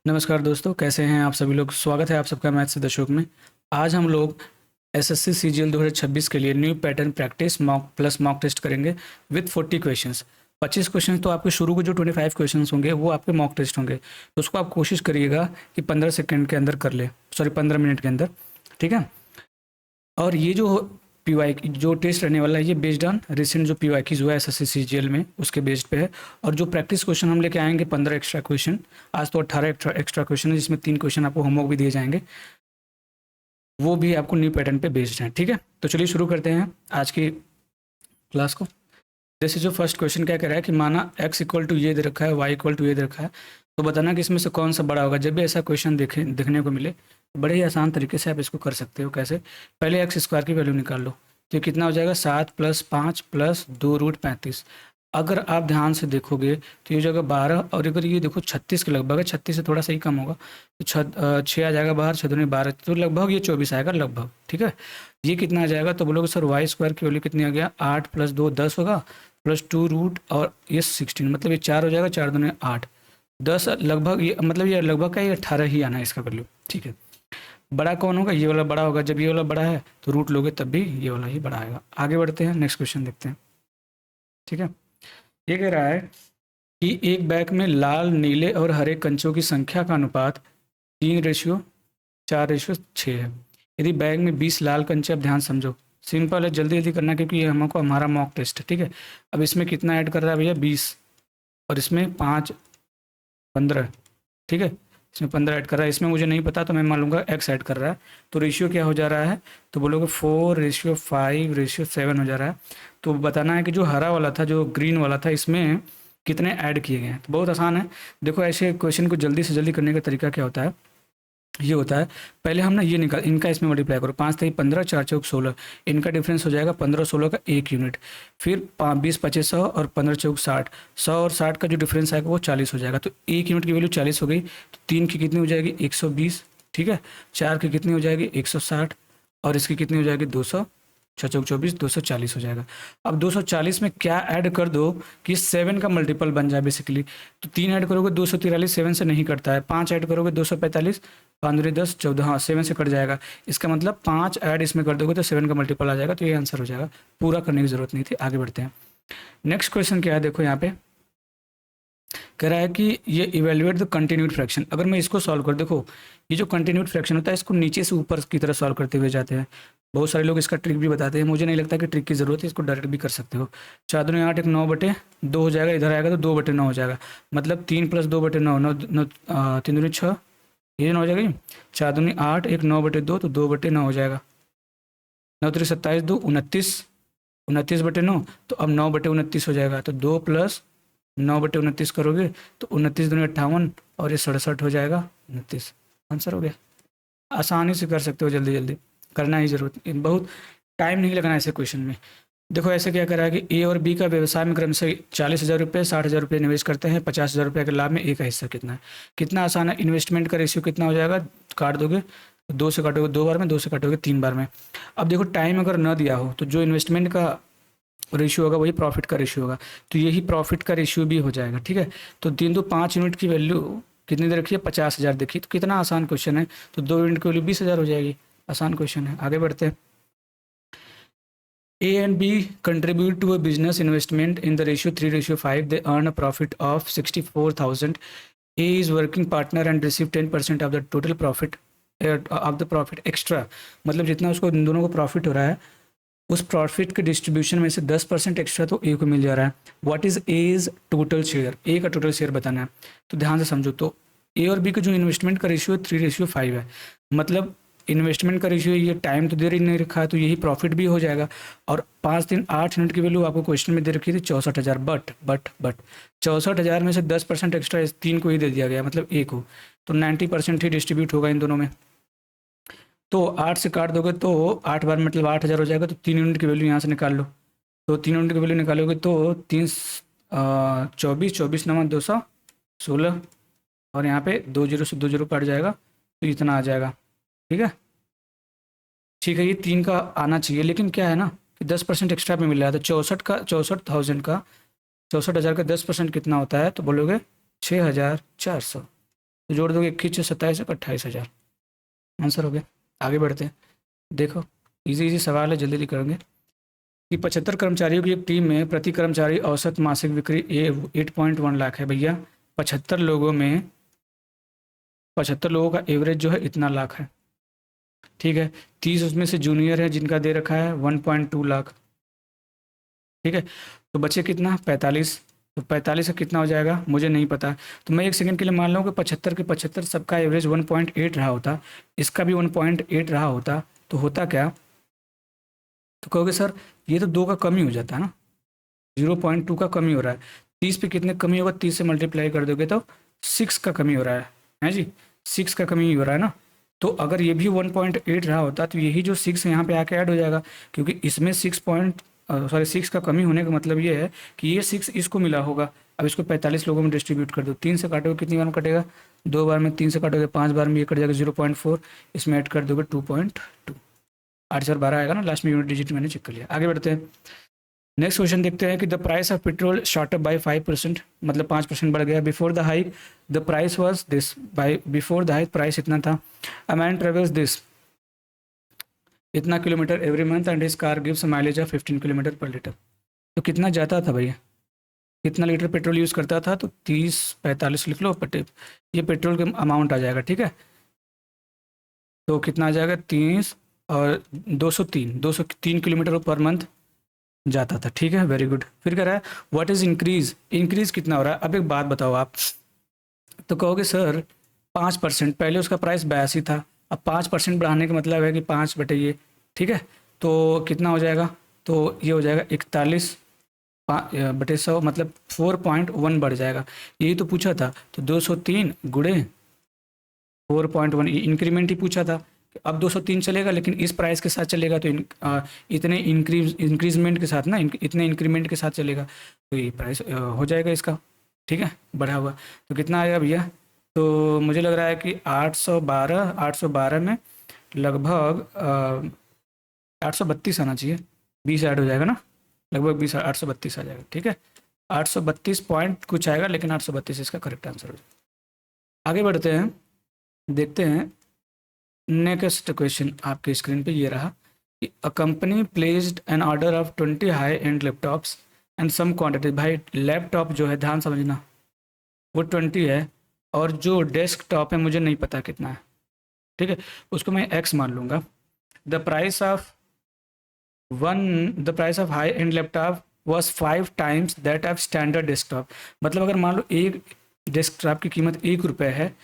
नमस्कार दोस्तों, कैसे हैं आप सभी लोग। स्वागत है आप सबका मैथ से दशोक में। आज हम लोग एसएससी सीजीएल 2026 के लिए new pattern practice mock plus mock test करेंगे विद 40 क्वेश्चंस। 25 क्वेश्चन तो आपके शुरू के जो 25 क्वेश्चंस होंगे वो आपके मॉक टेस्ट होंगे, तो उसको आप कोशिश करिएगा कि 15 सेकंड के अंदर कर ले, सॉरी 15 मिनट के अंदर, ठीक है। और ये जो पीवाई जो टेस्ट रहने वाला है ये बेस्ड ऑन रिसेंट जो पीवाई की जो है एसएससी सीजीएल में उसके बेस्ड पे है। और जो प्रैक्टिस क्वेश्चन हम लेके आएंगे 15 एक्स्ट्रा क्वेश्चन, आज तो 18 एक्स्ट्रा क्वेश्चन है जिसमें 3 क्वेश्चन आपको होमवर्क भी दिए जाएंगे, वो भी आपको न्यू पैटर्न पे बेस्ड हैं, ठीक है। तो चलिए शुरू करते हैं आज की क्लास को। जैसे जो फर्स्ट क्वेश्चन क्या कह रहा है कि माना x इक्वल टू ये दे रखा है, y इक्वल टू ये दे रखा है, तो बताना कि इसमें से कौन सा बड़ा होगा। जब भी ऐसा क्वेश्चन देखने को मिले तो बड़े ही आसान तरीके से आप इसको कर सकते हो। कैसे? पहले एक्स स्क्वायर की वैल्यू निकाल लो, तो कितना हो जाएगा 7 + 5 + 2√35। अगर आप ध्यान से देखोगे तो ये जगह 12, और अगर ये देखो 36 के लगभग है, 36 से थोड़ा सा ही कम होगा, तो 6 आ जाएगा बाहर, 6 दूनी 12, तो लगभग ये 24 आएगा लगभग, ठीक है। ये कितना आ जाएगा, तो बोलोगे सर वाई स्क्वायर की वैल्यू कितनी आ गया, 8 + 2 10 होगा, +2 रूट और ये 16, मतलब ये 4 हो जाएगा, 4 दूनी 8, 10 लगभग, ये मतलब ये लगभग का ये 18 ही आना है इसका वैल्यू, ठीक है। बड़ा कौन होगा, ये वाला बड़ा होगा। जब ये वाला बड़ा है तो रूट लोगे तब भी ये वाला ही बड़ा आएगा। आगे बढ़ते हैं, नेक्स्ट क्वेश्चन देखते हैं, ठीक है। ये कह रहा है कि एक बैग में लाल, नीले और हरे कंचों की संख्या का अनुपात 3:4:6 है। यदि बैग में 20 लाल कंचे, अब ध्यान समझो, सिंपल है, जल्दी जल्दी करना क्योंकि ये हमको हमारा मॉक टेस्ट है, ठीक है। अब इसमें कितना ऐड कर रहा है भैया, 20, और इसमें 5 15, ठीक है। इसमें 15 ऐड कर रहा है, इसमें मुझे नहीं पता तो मैं मान लूँगा x ऐड कर रहा है, तो रेशियो क्या हो जा रहा है, तो बोलोगे 4:5:7 हो जा रहा है। तो बताना है कि जो हरा वाला था, जो ग्रीन वाला था, इसमें कितने ऐड किए गए हैं। तो बहुत आसान है, देखो ऐसे क्वेश्चन को जल्दी से जल्दी करने का तरीका क्या होता है, ये होता है पहले हम ना ये निकाल, इनका इसमें मल्टीप्लाई करो, 5 3 15, 4 4 16, इनका डिफरेंस हो जाएगा 15 16 का 1 यूनिट। फिर 20 25 100 और 15 4 60, 100 और 60 का जो डिफरेंस आएगा वो 40 हो जाएगा। तो 1 यूनिट की वैल्यू 40 हो गई, तो 3 की कितनी हो जाएगी 120, ठीक है। 4 की कितनी हो जाएगी 160, और इसकी कितनी हो जाएगी 200, 6 चौक 24, 240 हो जाएगा। अब 240 में क्या ऐड कर दो कि 7 का मल्टीपल बन जाए बेसिकली, तो 3 ऐड करोगे 243, 7 से नहीं कटता है, 5 ऐड करोगे 245, 5 दूनी 10 14, हाँ 7 से कट जाएगा। इसका मतलब 5 ऐड इसमें कर दोगे तो 7 का मल्टीपल आ जाएगा, तो ये आंसर हो जाएगा। पूरा करने की जरूरत नहीं थी। आगे बढ़ते हैं, नेक्स्ट क्वेश्चन क्या है, देखो यहाँ पे कह रहा है कि ये इवेल्युएट द कंटिन्यूड फ्रैक्शन। अगर मैं इसको सॉल्व कर, देखो ये जो कंटिन्यूड फ्रैक्शन होता है इसको नीचे से ऊपर की तरह सॉल्व करते हुए जाते हैं। बहुत सारे लोग इसका ट्रिक भी बताते हैं, मुझे नहीं लगता कि ट्रिक की जरूरत है, इसको डायरेक्ट भी कर सकते हो। 4 दूनी 8, एक 9/2 हो जाएगा, इधर आएगा तो 2/9 हो जाएगा, मतलब 3 + 2/9, 3 दूनी 6, ये 9 हो जाएगा। 4 दूनी 8, एक 9/2, तो 2/9 हो जाएगा, 9 3 27, 2 29, 29/9, तो अब 9/29 हो जाएगा, तो 2 + 9/29 करोगे तो 29 दूनी 58, और ये 67 हो जाएगा 29, आंसर हो गया। आसानी से कर सकते हो, जल्दी जल्दी करना ही जरूरत, बहुत टाइम नहीं लगना ऐसे क्वेश्चन में। देखो ऐसे क्या करा है कि ए और बी का व्यवसाय में क्रम से 40,000 रुपये 60,000 रुपये निवेश करते हैं, 50,000 रुपये के लाभ में ए का हिस्सा कितना है। कितना आसान है, इन्वेस्टमेंट का रेशियो कितना हो जाएगा, काट दोगे, 2 से काटोगे 2 बार में, 2 से काटोगे 3 बार में। अब देखो टाइम अगर न दिया हो तो जो इन्वेस्टमेंट का रेशियो होगा वही प्रॉफिट का रेशियो होगा, तो यही प्रॉफिट का रेशियो भी हो जाएगा, ठीक है। तो 3 2 5 यूनिट की वैल्यू कितनी दे रखी है, 50,000 देखिए, तो कितना आसान क्वेश्चन है। तो 2 यूनिट की वैल्यू 20,000 हो जाएगी, आसान क्वेश्चन है। आगे बढ़ते हैं, A and B contribute to a business investment in the ratio 3:5. They earn a profit of 64,000. A is working partner and receive 10% of the total profit of the profit extra. मतलब जितना उसको इन दोनों को profit हो रहा है उस profit के डिस्ट्रीब्यूशन में से 10% एक्स्ट्रा तो ए को मिल जा रहा है। What is A's total share, A का टोटल शेयर बताना है। तो ध्यान से समझो, तो ए और बी का जो इन्वेस्टमेंट का रेशियो 3:5 है, मतलब इन्वेस्टमेंट का रेशियो, ये टाइम तो दे रही नहीं रखा है तो यही प्रॉफिट भी हो जाएगा। और 5 3 8 यूनिट की वैल्यू आपको क्वेश्चन में दे रखी थी 64,000, बट 64,000 में से 10% एक्स्ट्रा इस 3 को ही दे दिया गया, मतलब ए को, तो 90% ही डिस्ट्रीब्यूट होगा इन दोनों में। तो 8 से काट दोगे तो 8 बार मतलब 8,000 हो जाएगा, तो 3 यूनिट की वैल्यू यहाँ से निकाल लो। तो 3 यूनिट की वैल्यू निकालोगे तो 3 24 24 9 216, और यहाँ पे 2 0 से 2 0 कट जाएगा, तो इतना आ जाएगा, ठीक है। ठीक है, ये 3 का आना चाहिए, लेकिन क्या है ना कि 10% एक्स्ट्रा पे मिल रहा है, तो 64,000 का 64,000 का 10% कितना होता है, तो बोलोगे 6,400, तो जोड़ दोगे 21 से 27 तक 28,000 आंसर हो गया। आगे बढ़ते हैं। देखो इजी इजी सवाल है, जल्दी जल्दी करेंगे कि 75 कर्मचारियों की एक टीम में प्रति कर्मचारी औसत मासिक बिक्री 8.1 लाख है भैया। 75 लोगों का एवरेज जो है इतना लाख है, ठीक है। 30 उसमें से जूनियर है जिनका दे रखा है 1.2 लाख, ठीक है। तो बचे कितना 45, तो 45 का कितना हो जाएगा मुझे नहीं पता। तो मैं एक सेकंड के लिए मान लूँ कि 75 के 75 सबका एवरेज 1.8 रहा होता, इसका भी 1.8 रहा होता, तो होता क्या, तो कहोगे सर ये तो 2 का कमी हो जाता है ना, 0.2 का कमी हो रहा है। 30 पे कितने कमी होगा, 30 से मल्टीप्लाई कर दोगे तो 6 का कमी हो रहा है जी, 6 का कमी हो रहा है ना। तो अगर ये भी 1.8 रहा होता तो यही जो 6 यहाँ पे आके ऐड हो जाएगा, क्योंकि इसमें 6 का कमी होने का मतलब ये है कि ये 6 इसको मिला होगा। अब इसको 45 लोगों में डिस्ट्रीब्यूट कर दो, 3 से काटोगे कितनी बार में कटेगा, 2 बार में, 3 से काटोगे 5 बार में, ये कट जाएगा 0.4, इसमें ऐड कर दोगे 2.2, 8/12 आएगा ना लास्ट में, यूनिट डिजिट मैंने चेक कर लिया। आगे बढ़ते हैं, नेक्स्ट क्वेश्चन देखते हैं कि the price of petrol shot up by 5%, मतलब 5% बढ़ गया। Before the hike the price was this, by before the hike price इतना था। अ मैन ट्रेवल्स दिस इतना kilometre every month and his car gives mileage of 15 kilometre per litre. तो कितना जाता था भैया, कितना लीटर पेट्रोल यूज़ करता था, तो 30-45 लिख लो, बट ये पेट्रोल का अमाउंट आ जाएगा, ठीक है। तो कितना आ जाएगा 30 और 203 किलोमीटर पर मंथ जाता था, ठीक है, वेरी गुड। फिर कह रहा है व्हाट इज इंक्रीज कितना हो रहा है। अब एक बात बताओ आप, तो कहोगे सर 5%, पहले उसका प्राइस 82 था, अब 5% बढ़ाने का मतलब है कि 5 बटे ये, ठीक है। तो कितना हो जाएगा, तो ये हो जाएगा 41 बटे 100, मतलब 4.1 बढ़ जाएगा। यही तो पूछा था, तो 203 गुणे 4.1 इंक्रीमेंट ही पूछा था। अब 203 चलेगा लेकिन इस प्राइस के साथ चलेगा, तो इतने इंक्रीजमेंट के साथ ना, इतने इंक्रीमेंट के साथ चलेगा, तो ये प्राइस हो जाएगा इसका, ठीक है, बढ़ा हुआ। तो कितना आएगा भैया, तो मुझे लग रहा है कि 812 में लगभग 832 आना चाहिए, 20 ऐड हो जाएगा ना, लगभग 20, 832 आ जाएगा, ठीक है। 832 पॉइंट कुछ आएगा, लेकिन 832 इसका करेक्ट आंसर हो जाएगा। आगे बढ़ते हैं, देखते हैं नेक्स्ट क्वेश्चन। आपके स्क्रीन पे ये रहा कि a company placed an order of 20 high end laptops and some quantity. भाई लैपटॉप जो है, ध्यान समझना, वो 20 है, और जो डेस्कटॉप है मुझे नहीं पता कितना है, ठीक है, उसको मैं x मान लूँगा। The price of high and laptop was 5 times that of standard desktop. मतलब अगर मान लो एक डेस्कटॉप की कीमत ₹1 है,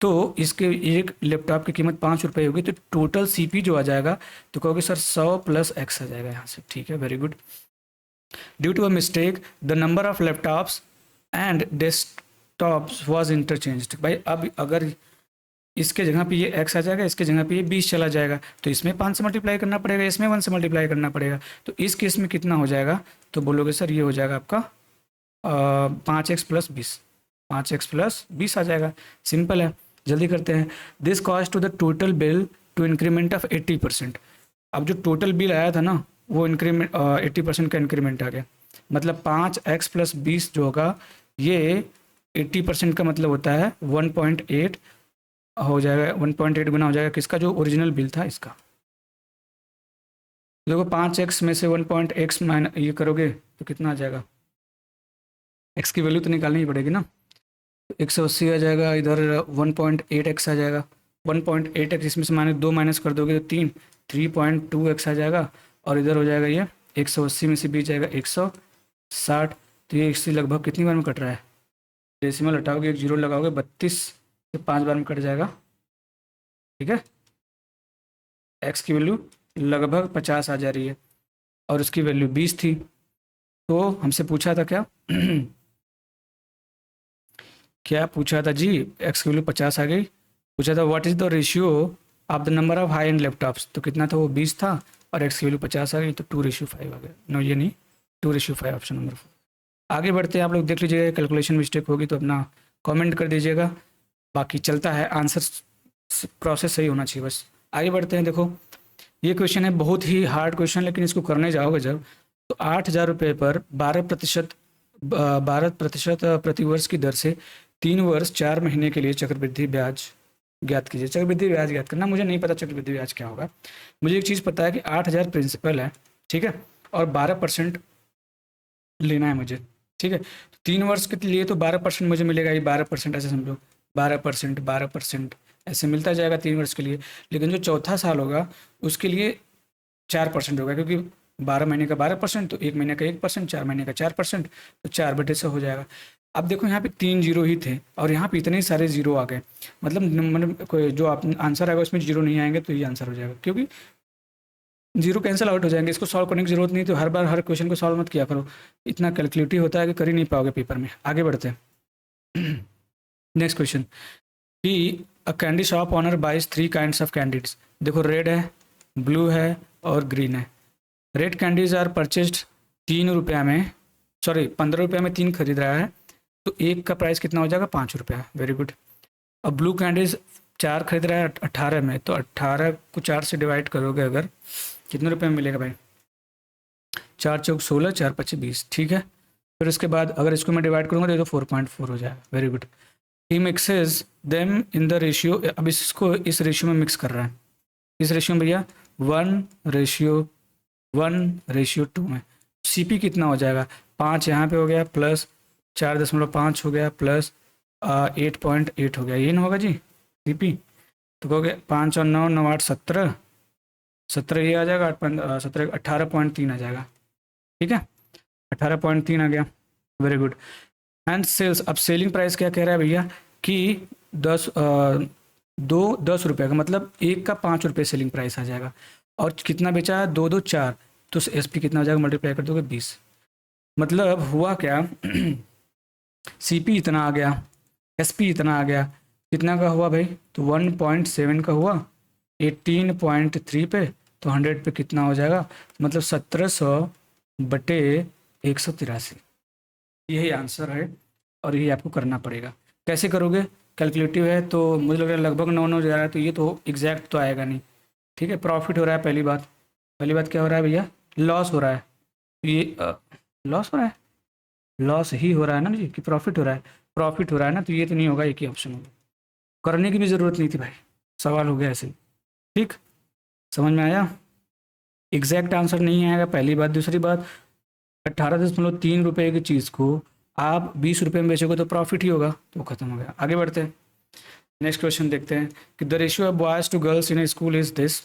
तो इसके एक लैपटॉप की कीमत ₹5 होगी, तो टोटल सीपी जो आ जाएगा, तो कहोगे सर 100 + x आ जाएगा यहाँ से, ठीक है, very good. Due to a mistake the number of laptops and desktops was interchanged. भाई अब अगर इसके जगह पे ये x आ जाएगा, इसके जगह पे ये 20 चला जाएगा, तो इसमें 5 से मल्टीप्लाई करना पड़ेगा, इसमें 1 से मल्टीप्लाई करना पड़ेगा। तो इस केस में कितना हो जाएगा, तो बोलोगे सर ये हो जाएगा आपका 5x + 20, 5x + 20 आ जाएगा, सिंपल है। जल्दी करते हैं। This cost to the total bill to increment of 80%। अब जो टोटल बिल आया था ना, वो इंक्रीमेंट 80% का इंक्रीमेंट आ गया, मतलब 5x + 20 जो होगा, ये 80% का मतलब होता है 1.8 हो जाएगा, 1.8 गुना हो जाएगा किसका, जो ओरिजिनल बिल था इसका। देखो 5x में से 1.x माइनस ये करोगे तो कितना आ जाएगा, x की वैल्यू तो निकालनी ही पड़ेगी ना, 180 आ जाएगा, इधर 1.8x आ जाएगा, 1.8x इसमें से -2 माइनस कर दोगे तो 3.2x आ जाएगा, और इधर हो जाएगा ये 180 में से बीच जाएगा 160, तो ये इससे लगभग कितनी बार में कट रहा है, डेसिमल हटाओगे, एक जीरो लगाओगे, 32 से 5 बार में कट जाएगा, ठीक है। x की वैल्यू लगभग 50 आ जा रही है, और उसकी वैल्यू 20 थी। तो हमसे पूछा था क्या क्या पूछा था जी, x की वैल्यू 50 आ गई, पूछा था what is the ratio of the number of high end laptops, तो कितना था वो 20 था, और x की वैल्यू 50 आ गई, तो 2:5 आ गया। नो ये नहीं, 2:5 ऑप्शन नंबर 4। आगे बढ़ते हैं, आप लोग देख लीजिएगा, कैलकुलेशन मिस्टेक होगी तो अपना कमेंट कर दीजिएगा, बाकी चलता है, आंसर प्रोसेस सही होना चाहिए बस। आगे बढ़ते हैं, देखो ये क्वेश्चन है बहुत ही हार्ड क्वेश्चन, लेकिन इसको करने जाओगे जब, तो 8,000 रुपये पर 12% प्रतिवर्ष की दर से 3 वर्ष 4 महीने के लिए चक्रवृद्धि ब्याज ज्ञात कीजिए। चक्रवृद्धि ब्याज ज्ञात करना, मुझे नहीं पता चक्रवृद्धि ब्याज क्या होगा। मुझे एक चीज़ पता है कि 8,000 प्रिंसिपल है, ठीक है, और 12% लेना है मुझे, ठीक है। तो 3 वर्ष के लिए तो 12% मुझे मिलेगा, ये 12% ऐसे समझो, 12% 12% ऐसे मिलता जाएगा 3 वर्ष के लिए। लेकिन जो चौथा साल होगा उसके लिए 4% होगा, क्योंकि 12 महीने का 12%, तो 1 महीने का 1%, 4 महीने का 4%, तो 4/100 हो जाएगा। अब देखो यहाँ पे 3 जीरो ही थे और यहाँ पे इतने सारे जीरो आ गए, मतलब कोई जो आप आंसर आएगा उसमें जीरो नहीं आएंगे तो ये आंसर हो जाएगा, क्योंकि जीरो कैंसिल आउट हो जाएंगे। इसको सॉल्व करने की जरूरत नहीं, तो हर बार हर क्वेश्चन को सॉल्व मत किया करो, इतना कैलकुलेटिव होता है कि कर ही नहीं पाओगे पेपर में। आगे बढ़ते हैं। नेक्स्ट क्वेश्चन कि a candy shop owner buys 3 kinds of candies. देखो रेड है, ब्लू है और ग्रीन है। रेड कैंडीज आर परचेस्ड 3 रुपया में, सॉरी 15 रुपये में 3 खरीद रहा है, तो एक का प्राइस कितना हो जाएगा 5 रुपया। Very good. अब ब्लू कैंडीज 4 खरीद रहा है 18 में, तो 18 को 4 से डिवाइड करोगे अगर, कितने रुपए में मिलेगा भाई? 4 चौक 16, 4 पच्चीस 20, ठीक है। फिर उसके बाद अगर इसको मैं डिवाइड करूँगा तो ये तो 4.4 हो जाएगा। Very good. He mixes them in the ratio, अब इसको इस रेशियो में मिक्स कर रहा है, इस रेशियो में भैया 1:1:2 में। सीपी कितना हो जाएगा? 5 यहाँ पे हो गया प्लस 4.5 हो गया प्लस 8.8 हो गया, ये ना होगा जी सीपी। तो कहोगे 5 और 9, 9 8 17, 17 ये आ जाएगा, 17 18.3 आ जाएगा, ठीक है, 18.3 आ गया। Very good. एंड सेल्स, अब सेलिंग प्राइस क्या कह रहा है भैया कि 10 रुपये का, मतलब एक का 5 रुपये सेलिंग प्राइस आ जाएगा, और कितना बेचा है? 2 2 4, तो एस पी कितना हो जाएगा? मल्टीप्लाई कर दोगे 20। मतलब हुआ क्या, सी पी इतना आ गया, एस पी इतना आ गया, कितना का हुआ भाई? तो 1.7 का हुआ 18.3 पे, तो 100 पे कितना हो जाएगा? मतलब 1700/183। यही आंसर है और यही आपको करना पड़ेगा। कैसे करोगे? कैलकुलेटिव है तो मुझे लग रहा है लगभग 9 जा रहा है, तो ये तो एग्जैक्ट तो आएगा नहीं, ठीक है। प्रॉफिट हो रहा है, पहली बात क्या हो रहा है भैया? लॉस हो रहा है। ये लॉस हो रहा है, लॉस ही हो रहा है ना जी, कि प्रॉफिट हो रहा है? प्रॉफिट हो रहा है ना, तो ये तो नहीं होगा, एक ही ऑप्शन होगा। करने की भी ज़रूरत नहीं थी भाई, सवाल हो गया ऐसे, ठीक, समझ में आया? एग्जैक्ट आंसर नहीं आएगा, पहली बात। दूसरी बात, 18.3 रुपये की चीज़ को आप 20 रुपये में बेचोगे तो प्रॉफिट ही होगा, तो खत्म हो गया। आगे बढ़ते हैं, नेक्स्ट क्वेश्चन देखते हैं कि the ratio of boys to girls in a school is this.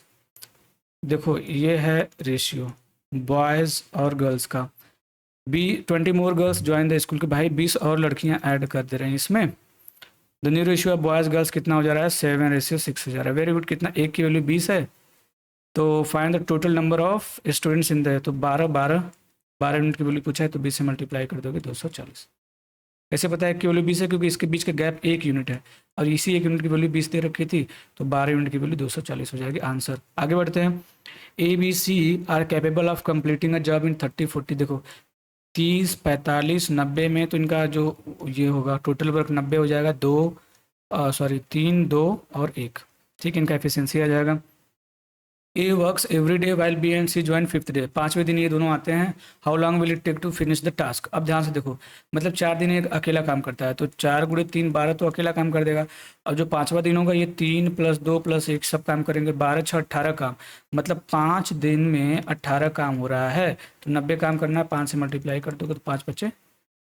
देखो ये है रेशियो बॉयज़ और गर्ल्स का। 20 more girls join the school, के भाई 20 और लड़कियां ऐड कर दे रहे हैं इसमें। The new ratio of boys girls कितना हो जा रहा है? 7:6 हो जा रहा है। Very good. कितना? एक की वैल्यू 20 है, तो find the total number of students in the, तो 12 यूनिट की वैल्यू पूछा है, तो 20 से मल्टीप्लाई कर दोगे 240। कैसे पता है कि वैल्यू 20 है? क्योंकि इसके बीच का गैप 1 यूनिट है और इसी 1 यूनिट की वैल्यू 20 दे रखी थी, तो 12 यूनिट की वैल्यू 240 हो जाएगी आंसर। आगे बढ़ते हैं। A B C are capable of completing a job in 30-40। देखो 30 45 90 में, तो इनका जो ये होगा टोटल वर्क 90 हो जाएगा, 3 2 और 1, ठीक है, इनका एफिशिएंसी आ जाएगा। A works every day while B and C join 5th day, 5वें दिन ये दोनों आते हैं। How long will it take to finish the task. अब ध्यान से देखो, मतलब 4 दिन एक अकेला काम करता है, तो 4 × 3 12 तो अकेला काम कर देगा। अब जो 5वां दिन होगा ये 3 + 2 + 1 सब काम करेंगे, 12 6 18 काम, मतलब 5 दिन में 18 काम हो रहा है। तो 90 काम करना है, 5 से मल्टीप्लाई कर दोगे तो 5 बचे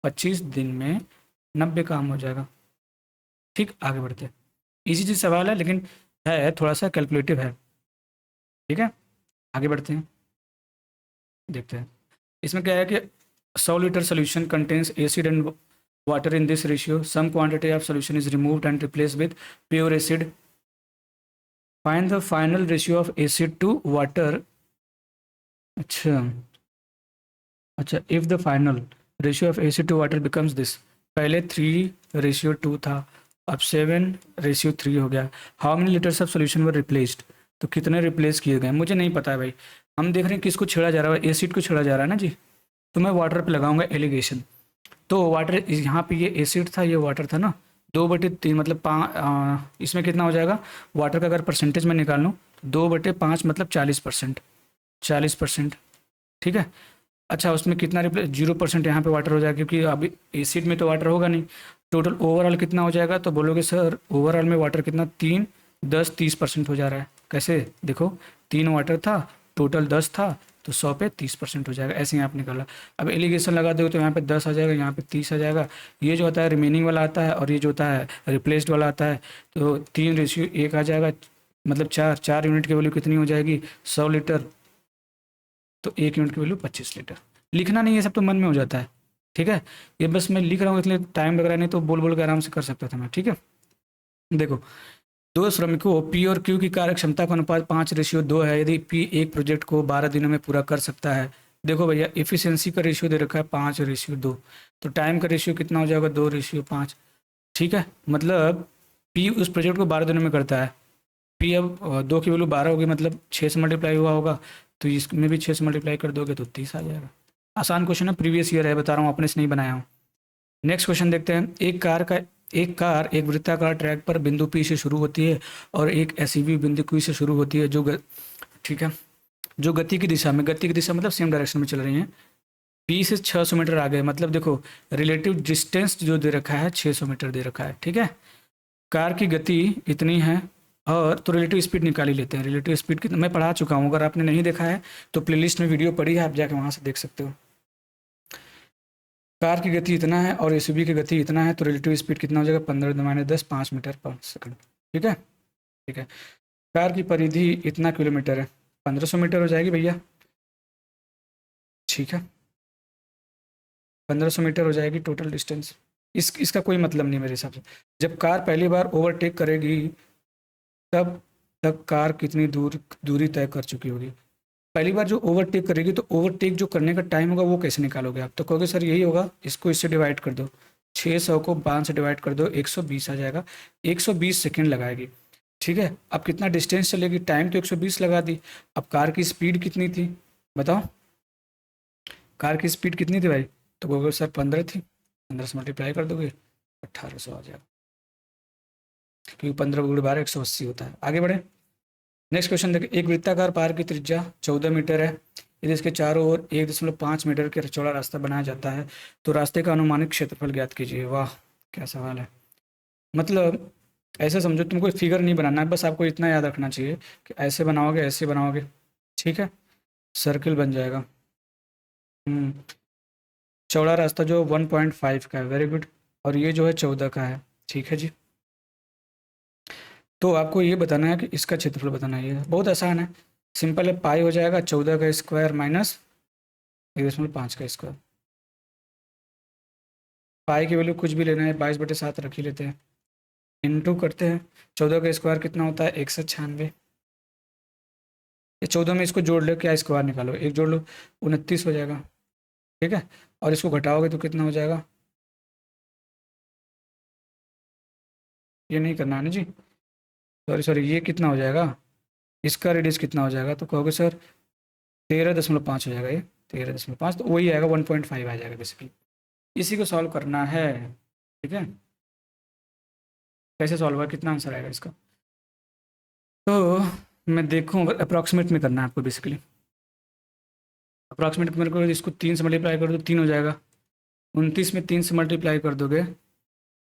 25 दिन में 90 काम हो जाएगा, ठीक। आगे बढ़ते हैं। इजी चीज सवाल है लेकिन है थोड़ा सा कैलकुलेटिव है, ठीक है। आगे बढ़ते हैं, देखते हैं इसमें क्या है कि 100 litre solution contains acid and water in this ratio, some quantity of solution is removed and replaced with pure acid, find the final ratio of acid to water. अच्छा if the final ratio of acid to water becomes this, पहले 3:2 था, अब 7:3 हो गया। How many litres of solution were replaced, तो कितने replace किए गए मुझे नहीं पता है भाई। हम देख रहे हैं किसको छेड़ा जा रहा है, एसिड को छेड़ा जा रहा है ना जी, तो मैं वाटर पे लगाऊंगा एलिगेशन। तो वाटर यहाँ पे ये एसिड था, ये वाटर था ना, 2/3 मतलब इसमें कितना हो जाएगा वाटर का? अगर परसेंटेज में निकाल लूँ 2/5 मतलब 40%, 40%, ठीक है। अच्छा उसमें कितना रिप्लेस? 0% यहाँ पे वाटर हो जाएगा, क्योंकि अभी एसिड में तो वाटर होगा नहीं, टोटल ओवरऑल कितना हो जाएगा, तो बोलोगे सर ओवरऑल में वाटर कितना 3, 10, 30% हो जा रहा है। कैसे देखो, 3 वाटर था, टोटल 10 था, तो 100 पे 30% हो जाएगा, ऐसे ही आप निकाला। अब एलिगेशन लगा दो तो यहाँ पे 10 आ जाएगा, यहाँ पे 30 आ जाएगा। ये जो होता है रिमेनिंग वाला आता है, और ये जो होता है रिप्लेस्ड वाला आता है। तो 3:1 आ जाएगा, मतलब 4 यूनिट की वैल्यू कितनी हो जाएगी, 100 लीटर। तो 1 यूनिट की वैल्यू 25 लीटर। लिखना नहीं है, सब तो मन में हो जाता है। ठीक है, ये बस मैं लिख रहा हूँ इसलिए टाइम लग रहा है, नहीं तो बोल बोल के आराम से कर सकता था मैं। ठीक है, देखो, दो श्रमिकों पी और क्यू की कार्य क्षमता का अनुपात 5:2 है। यदि पी एक प्रोजेक्ट को 12 दिनों में पूरा कर सकता है। देखो भैया, एफिशिएंसी का रेशियो दे रखा है 5:2, तो टाइम का रेशियो कितना हो जाएगा, 2:5। ठीक है, मतलब पी उस प्रोजेक्ट को 12 दिनों में करता है। पी अब 2 की वैल्यू 12 होगी, मतलब 6 से मल्टीप्लाई हुआ होगा, तो इसमें भी 6 से मल्टीप्लाई कर दोगे तो 30 आ जाएगा। आसान क्वेश्चन है, प्रीवियस ईयर है, बता रहा हूँ, अपने से नहीं बनाया हूँ। नेक्स्ट क्वेश्चन देखते हैं। एक कार एक वृत्ताकार ट्रैक पर बिंदु पी से शुरू होती है और एक एसयूवी बिंदु क्यू से शुरू होती है, ठीक है, जो गति की दिशा मतलब सेम डायरेक्शन में चल रही है। पी से 600 मीटर आगे, मतलब देखो रिलेटिव डिस्टेंस जो दे रखा है 600 मीटर दे रखा है। ठीक है, कार की गति इतनी है, और तो रिलेटिव स्पीड निकाल ही लेते हैं। रिलेटिव स्पीड कितना मैं पढ़ा चुका हूँ, अगर आपने नहीं देखा है तो प्लेलिस्ट में वीडियो पड़ी है, आप जाके वहाँ से देख सकते हो। कार की गति इतना है और एसयूवी की गति इतना है, तो रिलेटिव स्पीड कितना हो जाएगा, 15 - 10 5 मीटर पर सेकंड। ठीक है, ठीक है। कार की परिधि इतना किलोमीटर है, 1500 मीटर हो जाएगी भैया। ठीक है, 1500 मीटर हो जाएगी टोटल डिस्टेंस। इसका कोई मतलब नहीं मेरे हिसाब से। जब कार पहली बार ओवरटेक करेगी तब तक कार कितनी दूरी तय कर चुकी होगी। पहली बार जो ओवरटेक करेगी, तो ओवरटेक जो करने का टाइम होगा वो कैसे निकालोगे आप, तो कहोगे सर यही होगा, इसको इससे डिवाइड कर दो, 600 को 5 से डिवाइड कर दो, 120 आ जाएगा। 120 सेकेंड लगाएगी। ठीक है, अब कितना डिस्टेंस चलेगी, टाइम तो 120 लगा दी। अब कार की स्पीड कितनी थी बताओ, कार की स्पीड कितनी थी भाई, तो कहोगे सर 15 थी, 15 से मल्टीप्लाई कर दोगे 1800 आ जाएगा, क्योंकि 15 × 12 180 होता है। आगे बढ़े, नेक्स्ट क्वेश्चन देखिए। एक वृत्ताकार पार की त्रिज्या 14 मीटर है। यदि इसके चारों ओर 1.5 मीटर के चौड़ा रास्ता बनाया जाता है तो रास्ते का अनुमानित क्षेत्रफल ज्ञात कीजिए। वाह, क्या सवाल है। मतलब ऐसे समझो, तुमको फिगर नहीं बनाना है, बस आपको इतना याद रखना चाहिए कि ऐसे बनाओगे, ऐसे बनाओगे, ठीक है, सर्किल बन जाएगा। चौड़ा रास्ता जो 1.5 का है, वेरी गुड, और ये जो है 14 का है। ठीक है जी, तो आपको ये बताना है कि इसका क्षेत्रफल बताना है। ये बहुत आसान है, सिंपल है। पाई हो जाएगा 14 का स्क्वायर माइनस 1.5 का स्क्वायर। पाई की वैल्यू कुछ भी लेना है, 22/7 रख ही लेते हैं, इनटू करते हैं। 14 का स्क्वायर कितना होता है, 196। ये 14 में इसको जोड़ लो, क्या स्क्वायर निकालो, एक जोड़ लो, 29 हो जाएगा। ठीक है, और इसको घटाओगे तो कितना हो जाएगा, ये नहीं करना है ना जी, सॉरी सॉरी, ये कितना हो जाएगा, इसका रेडियस कितना हो जाएगा, तो कहोगे सर 13.5 हो जाएगा। ये 13.5, तो वही आएगा 1.5 आ जाएगा बेसिकली। इसी को सॉल्व करना है। ठीक है, कैसे सॉल्व हुआ, कितना आंसर आएगा इसका, तो मैं देखूँ, अगर अप्रॉक्सीमेट में करना है आपको बेसिकली। अप्रॉक्सीमेट मेरे को इसको 3 से मल्टीप्लाई कर दो, 3 हो जाएगा। 29 में 3 से मल्टीप्लाई कर दोगे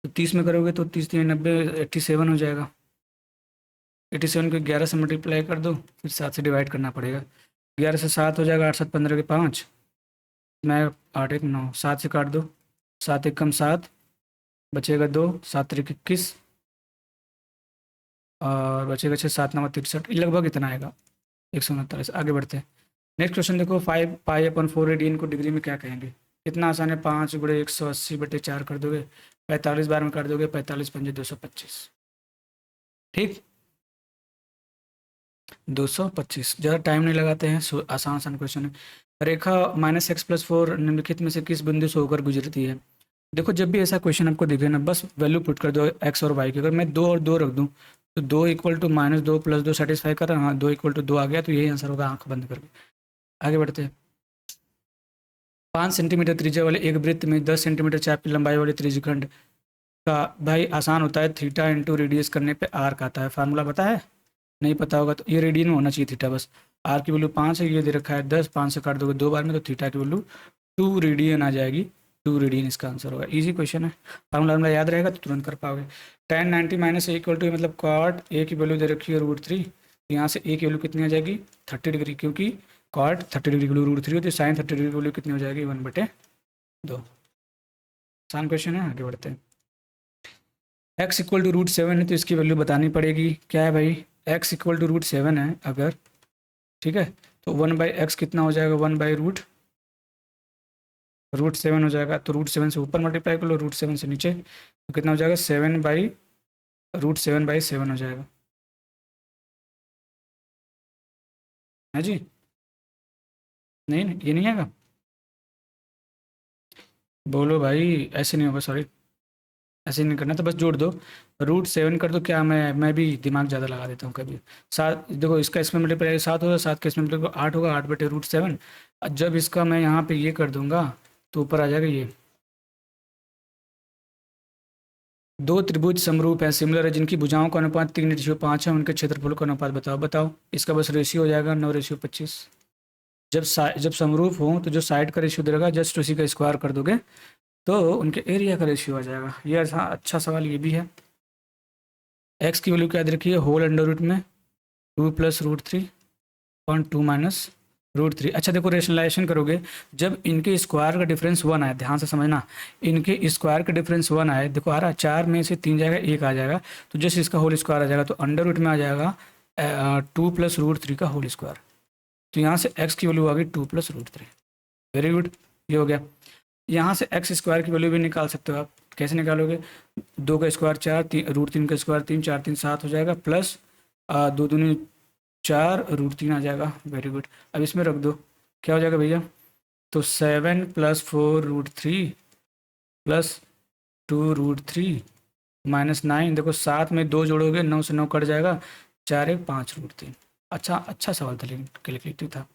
तो 30 में करोगे तो 30 3 90 87 हो जाएगा। 87 को 11 से मल्टीप्लाई कर दो, फिर 7 से डिवाइड करना पड़ेगा। 11 से 7 हो जाएगा, 8 7 15 के 5, मैं 8 1 9, 7 से काट दो, 7 1 कम 7, बचेगा 2, 7 3 21, और बचेगा 6 7 9 63, लगभग इतना आएगा, 139। आगे बढ़ते हैं। नेक्स्ट क्वेश्चन देखो। 5π/4 रेडियन को डिग्री में क्या कहेंगे। इतना आसान है, 5 × 180/4 कर दोगे, 45 बार में कर दोगे, 45 पंजे 225। ठीक, 225, ज़्यादा टाइम नहीं लगाते हैं, आसान आसान क्वेश्चन है। रेखा -x+4 निम्नलिखित में से किस बिंदु से होकर गुजरती है। देखो, जब भी ऐसा क्वेश्चन आपको दिखे ना, बस वैल्यू पुट कर दो x और y की। अगर मैं 2 और 2 रख दूं तो 2 = -2 + 2 सेटिस्फाई कर रहा है, हाँ 2 = 2 आ गया, तो यही आंसर होगा, आंख बंद करके। आगे बढ़ते हैं। 5 सेंटीमीटर त्रिज्या वाले एक वृत्त में 10 सेंटीमीटर चाप की लंबाई वाले त्रिज्यखंड का, भाई आसान होता है, थीटा इंटू रेडियस करने पे आर्क आता है। फार्मूला पता है, नहीं पता होगा तो ये रेडियन में होना चाहिए थीटा, बस। आर की वैल्यू 5 है, ये दे रखा है 10, 5 से काट दोगे 2 बार में, तो थीटा की वैल्यू 2 रेडियन आ जाएगी। 2 रेडियन इसका आंसर होगा। इजी क्वेश्चन है, फार्मूला याद रहेगा तो तुरंत कर पाओगे। tan 90 minus A equal to, मतलब कॉट ए की वैल्यू दे रखी है √3, यहाँ से ए की वैल्यू कितनी आ जाएगी 30 डिग्री, क्योंकि कॉट 30 डिग्री की वैल्यू √3 होती है, साइन 30 डिग्री की वैल्यू कितनी हो जाएगी 1/2। आसान क्वेश्चन है, आगे बढ़ते हैं। x इक्वल टू √7 है तो इसकी वैल्यू बतानी पड़ेगी। क्या है भाई, x इक्वल टू √7 है अगर, ठीक है, तो 1/x कितना हो जाएगा, 1/√7 हो जाएगा। तो √7 से ऊपर मल्टीप्लाई कर लो, √7 से नीचे, तो कितना हो जाएगा 7/√7/7 हो जाएगा, है जी। नहीं नहीं, ये नहीं आएगा, बोलो भाई, ऐसे नहीं होगा, सॉरी ऐसे नहीं करना, तो बस जोड़ दो, √7 कर दो। क्या मैं भी दिमाग ज़्यादा लगा देता हूँ कभी। 7 देखो, इसका इसमें मल्टीप्लाई 7 होगा, 7 का इसमें मल्टीप्लाई 8 होगा, 8/√7। जब इसका मैं यहाँ पे ये कर दूंगा तो ऊपर आ जाएगा ये। दो त्रिभुज समरूप है, सिमिलर है, जिनकी भुजाओं का अनुपात 3:5 है, उनके क्षेत्रफल का अनुपात बताओ। इसका बस रेशियो हो जाएगा 9:25। जब समरूप हो तो जो साइड का रेशियो देगा जस्ट उसी का स्क्वायर कर दोगे तो उनके एरिया का रेशियो आ जाएगा। ये अच्छा सवाल ये भी है। एक्स की वैल्यू क्या दे रखी है, होल अंडर रूट में 2 + √3/2 माइनस √3। अच्छा देखो, रेशनलाइजेशन करोगे, जब इनके स्क्वायर का डिफरेंस 1 आए, ध्यान से समझना, इनके स्क्वायर का डिफरेंस 1 आए, देखो आ रहा 4 में से 3 जाएगा, 1 आ जाएगा, तो जस्ट इसका होल स्क्वायर आ जाएगा, तो अंडर रूट में आ जाएगा 2 + √3 का होल स्क्वायर। तो यहाँ से x की वैल्यू आ गई 2 + √3। वेरी गुड, ये हो गया। यहाँ से एक्स स्क्वायर की वैल्यू भी निकाल सकते हो आप। कैसे निकालोगे, 2 का स्क्वायर 4, √3 का स्क्वायर 3, 4 3 7 हो जाएगा, प्लस 2 दूनी 4, √3 आ जाएगा। वेरी गुड, अब इसमें रख दो, क्या हो जाएगा भैया, तो 7 + 4√3 + 2√3 -9। देखो 7 में 2 जोड़ोगे, 9 से 9 कट जाएगा, 4 1 5 √3। अच्छा सवाल था, लेकिन कैलकुलेटिव था,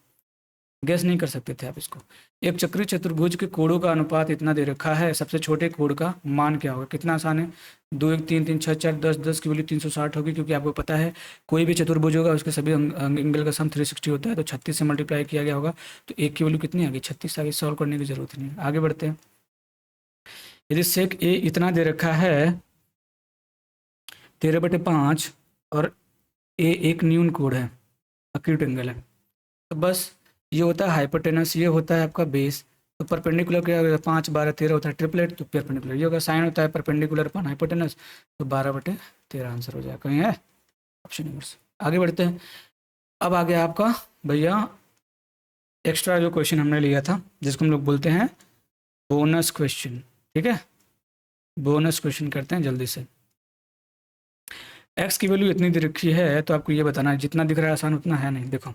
गैस नहीं कर सकते थे आप इसको। एक चक्रीय चतुर्भुज के कोणों का अनुपात इतना दे रखा है, सबसे छोटे कोण का मान क्या होगा। कितना आसान है, 2 1 3 3 6 4 10 10 की वैल्यू 360 होगी, क्योंकि आपको पता है कोई भी चतुर्भुज होगा उसके सभी एंगल का सम 360 होता है, तो 36 से मल्टीप्लाई किया गया होगा, तो एक की वैल्यू कितनी आ गई 36 आ गई। सॉल्व करने की जरूरत नहीं है, आगे बढ़ते हैं। यदि सेक ए इतना दे रखा है 13/5 और ए एक न्यून कोण है, अक्यूट एंगल है, तो बस ये होता है हाइपोटेनस, ये होता है आपका बेस, तो परपेंडिकुलर क्या होगा, 5 12 13 होता है ट्रिपलेट, तो परपेंडिकुलर ये होगा, साइन होता है परपेंडिकुलर अपन हाइपोटेनस, तो 12/13 आंसर हो जाएगा। कहीं है ऑप्शन नंबर से। आगे बढ़ते हैं। अब आ गया आपका भैया एक्स्ट्रा जो क्वेश्चन हमने लिया था, जिसको हम लोग बोलते हैं बोनस क्वेश्चन, ठीक है। बोनस क्वेश्चन करते हैं जल्दी से। एक्स की वैल्यू इतनी दे रखी है, तो आपको ये बताना है, जितना दिख रहा है आसान उतना है नहीं। देखो,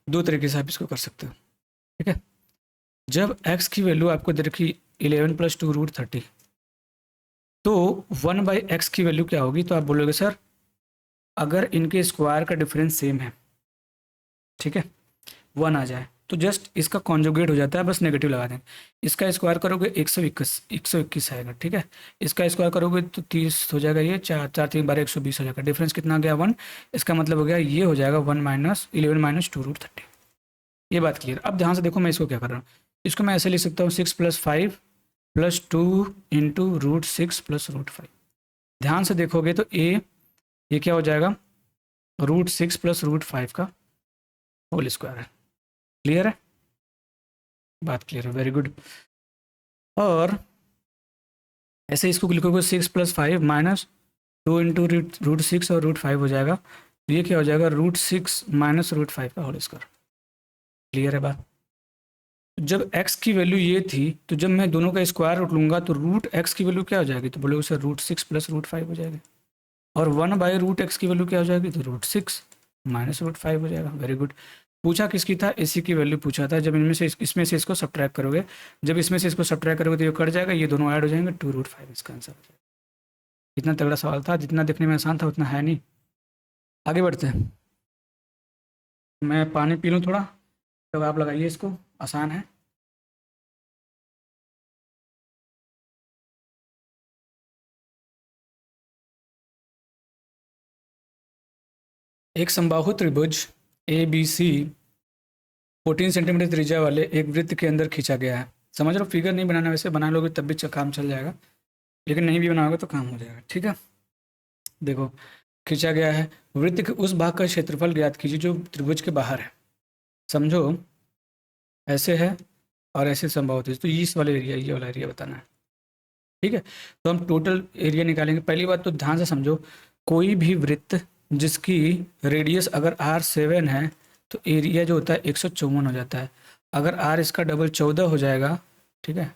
दो तरीके से आप इसको कर सकते हो, ठीक है। जब x की वैल्यू आपको दे रखी 11 + 2 √30, तो 1/x की वैल्यू क्या होगी, तो आप बोलोगे सर अगर इनके स्क्वायर का डिफरेंस सेम है, ठीक है, 1 आ जाए, तो जस्ट इसका कॉन्जुगेट हो जाता है, बस नेगेटिव लगा दें। इसका स्क्वायर करोगे 121 आएगा, ठीक है। इसका स्क्वायर करोगे तो 30 हो जाएगा, ये 4 4 3 12 120 हो जाएगा। डिफरेंस कितना आ गया 1, इसका मतलब हो गया ये हो जाएगा 11 - 2 √30। ये बात क्लियर। अब ध्यान से देखो, मैं इसको क्या कर रहा हूँ, इसको मैं ऐसे लिख सकता हूँ 6 + 5 + 2 × √6 + √5। ध्यान से देखोगे तो ये क्या हो जाएगा, √6 + √5 का होल स्क्वायर है। क्लियर है, बात क्लियर है, वेरी गुड। और ऐसे इसको लिखोगे 6 + 5 - 2 × √6 और √5 हो जाएगा, तो ये क्या हो जाएगा, √6 - √5 का होल स्क्वायर। क्लियर है बात। जब x की वैल्यू ये थी, तो जब मैं दोनों का स्क्वायर रूट लूंगा तो √x की वैल्यू क्या हो जाएगी, तो बोलोगे सर √6 + √5 हो जाएगी। और 1/√x की वैल्यू क्या हो जाएगी, तो √6 - √5 हो जाएगा। Very good. पूछा किसकी था, इसी की वैल्यू पूछा था। जब इनमें से इसमें से इसको सब्ट्रैक्ट करोगे, जब इसमें से इसको सब्ट्रैक्ट करोगे तो ये कट जाएगा, ये दोनों ऐड हो जाएंगे, 2√5 इसका आंसर हो जाएगा। इतना तगड़ा सवाल था, जितना देखने में आसान था उतना है नहीं। आगे बढ़ते हैं, मैं पानी पी लूँ थोड़ा, तो आप लगाइए इसको, आसान है। एक समबाहु त्रिभुज ABC 14 सेंटीमीटर त्रिज्या वाले एक वृत्त के अंदर खींचा गया है। समझ लो, फिगर नहीं बनाना, वैसे बना लोगे तब भी काम चल जाएगा, लेकिन नहीं भी बनाओगे तो काम हो जाएगा। ठीक है, देखो खींचा गया है, वृत्त के उस भाग का क्षेत्रफल ज्ञात कीजिए जो त्रिभुज के बाहर है। समझो ऐसे है और ऐसे संभव होते हैं, तो इस वाले एरिया, ये वाला एरिया बताना है। ठीक है, तो हम टोटल एरिया निकालेंगे। पहली बात तो ध्यान से समझो, कोई भी वृत्त जिसकी रेडियस अगर R7 है तो एरिया जो होता है 154 हो जाता है। अगर R इसका डबल 14 हो जाएगा, ठीक है,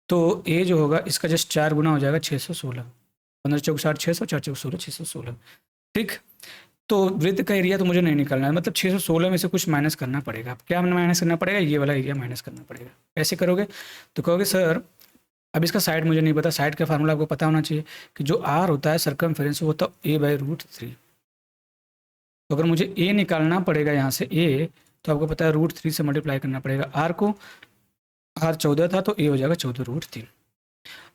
तो ए जो होगा इसका जस्ट 4 गुना हो जाएगा, 616। 15 चौक 60, 600, 4 चौक 16, 616। ठीक, तो वृत्त का एरिया तो मुझे नहीं निकालना है, मतलब 616 में से कुछ माइनस करना पड़ेगा। क्या माइनस करना पड़ेगा? ये वाला एरिया माइनस करना पड़ेगा। ऐसे करोगे तो कहोगे सर अब इसका साइड मुझे नहीं पता, साइड का फार्मूला आपको पता होना चाहिए कि जो आर होता है सर्कमफेरेंस वो होता है a/√3। तो अगर मुझे ए निकालना पड़ेगा यहाँ से ए, तो आपको पता है √3 से मल्टीप्लाई करना पड़ेगा। आर को आर 14 था तो ए हो जाएगा 14√3।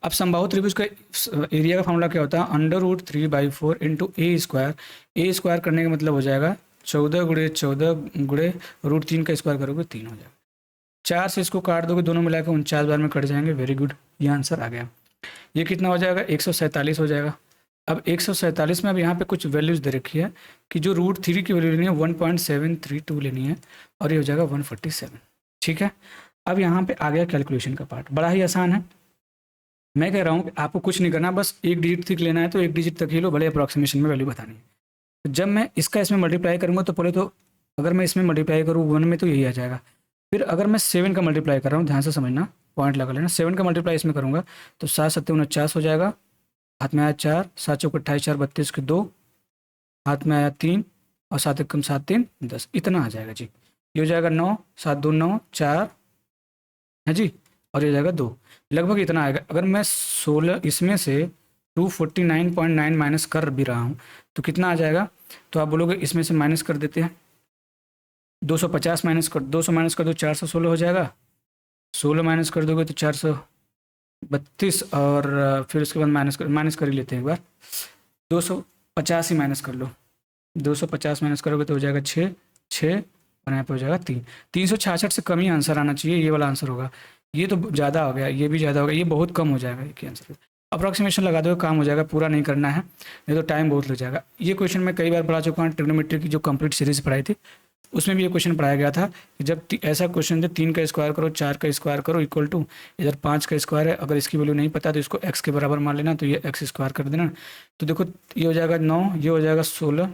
अब समबाहु त्रिभुज का एरिया का फार्मूला क्या होता है? √3/4 इंटू ए स्क्वायर। ए स्क्वायर करने का मतलब हो जाएगा 14 गुणे 14 गुणे √3 का स्क्वायर करोगे 3 हो जाएगा। 4 से इसको काट दोगे, दोनों मिलाकर 49 बार में कट जाएंगे। वेरी गुड, ये आंसर आ गया। ये कितना हो जाएगा? 147 हो जाएगा। अब 147 में अब यहाँ पे कुछ वैल्यूज दे रखी है कि जो √3 की वैल्यू लेनी है 1.732 लेनी है, और ये हो जाएगा 147। ठीक है, अब यहाँ पे आ गया कैलकुलेशन का पार्ट, बड़ा ही आसान है। मैं कह रहा हूँ कि आपको कुछ नहीं करना, बस एक डिजिट तक लेना है तो एक डिजिट तक ही लो, भले अप्रॉक्सीमेशन में वैल्यू बतानी है। तो जब मैं इसका इसमें मल्टीप्लाई करूँगा तो पहले तो अगर मैं इसमें मल्टीप्लाई करूँ 1 में तो यही आ जाएगा। फिर अगर मैं 7 का मल्टीप्लाई कर रहा हूँ, ध्यान से समझना, पॉइंट लगा लेना, 7 का मल्टीप्लाई इसमें करूँगा तो 7 7 49 हो जाएगा। हाथ में आया 4, 7 चौक 28, 4 32 के 2, हाथ में आया 3 और 7 1 7 3 10, इतना आ जाएगा जी। ये हो जाएगा 9, 7 2 9 4 है जी, और ये जाएगा 2, लगभग इतना आएगा। अगर मैं 16 इसमें से 249.9 माइनस कर भी रहा हूँ तो कितना आ जाएगा? तो आप बोलोगे इसमें से माइनस कर देते हैं, 250 माइनस कर, 200 माइनस कर दो, 416 हो जाएगा। 16 माइनस कर दोगे तो 432, और फिर उसके बाद माइनस कर ही लेते हैं एक बार। 250 ही माइनस कर लो, 250 माइनस करोगे तो हो जाएगा 6 6, और यहाँ पे हो जाएगा 3। 366 से कम ही आंसर आना चाहिए, ये वाला आंसर होगा। ये तो ज़्यादा हो गया, ये भी ज़्यादा हो गया, ये बहुत कम हो जाएगा एक आंसर। अप्रॉक्सीमेशन लगा दो, काम हो जाएगा, पूरा नहीं करना है, नहीं तो टाइम बहुत लग जाएगा। ये क्वेश्चन मैं कई बार पढ़ा चुका हूँ, ट्रिग्नोमेट्री की जो कंप्लीट सीरीज पढ़ाई थी उसमें भी ये क्वेश्चन पढ़ाया गया था कि जब ऐसा क्वेश्चन जब 3 का स्क्वायर करो, 4 का स्क्वायर करो इक्वल टू, इधर 5 का स्क्वायर है, अगर इसकी वैल्यू नहीं पता तो इसको x के बराबर मान लेना, तो ये x स्क्वायर कर देना। तो देखो ये हो जाएगा 9, ये हो जाएगा 16,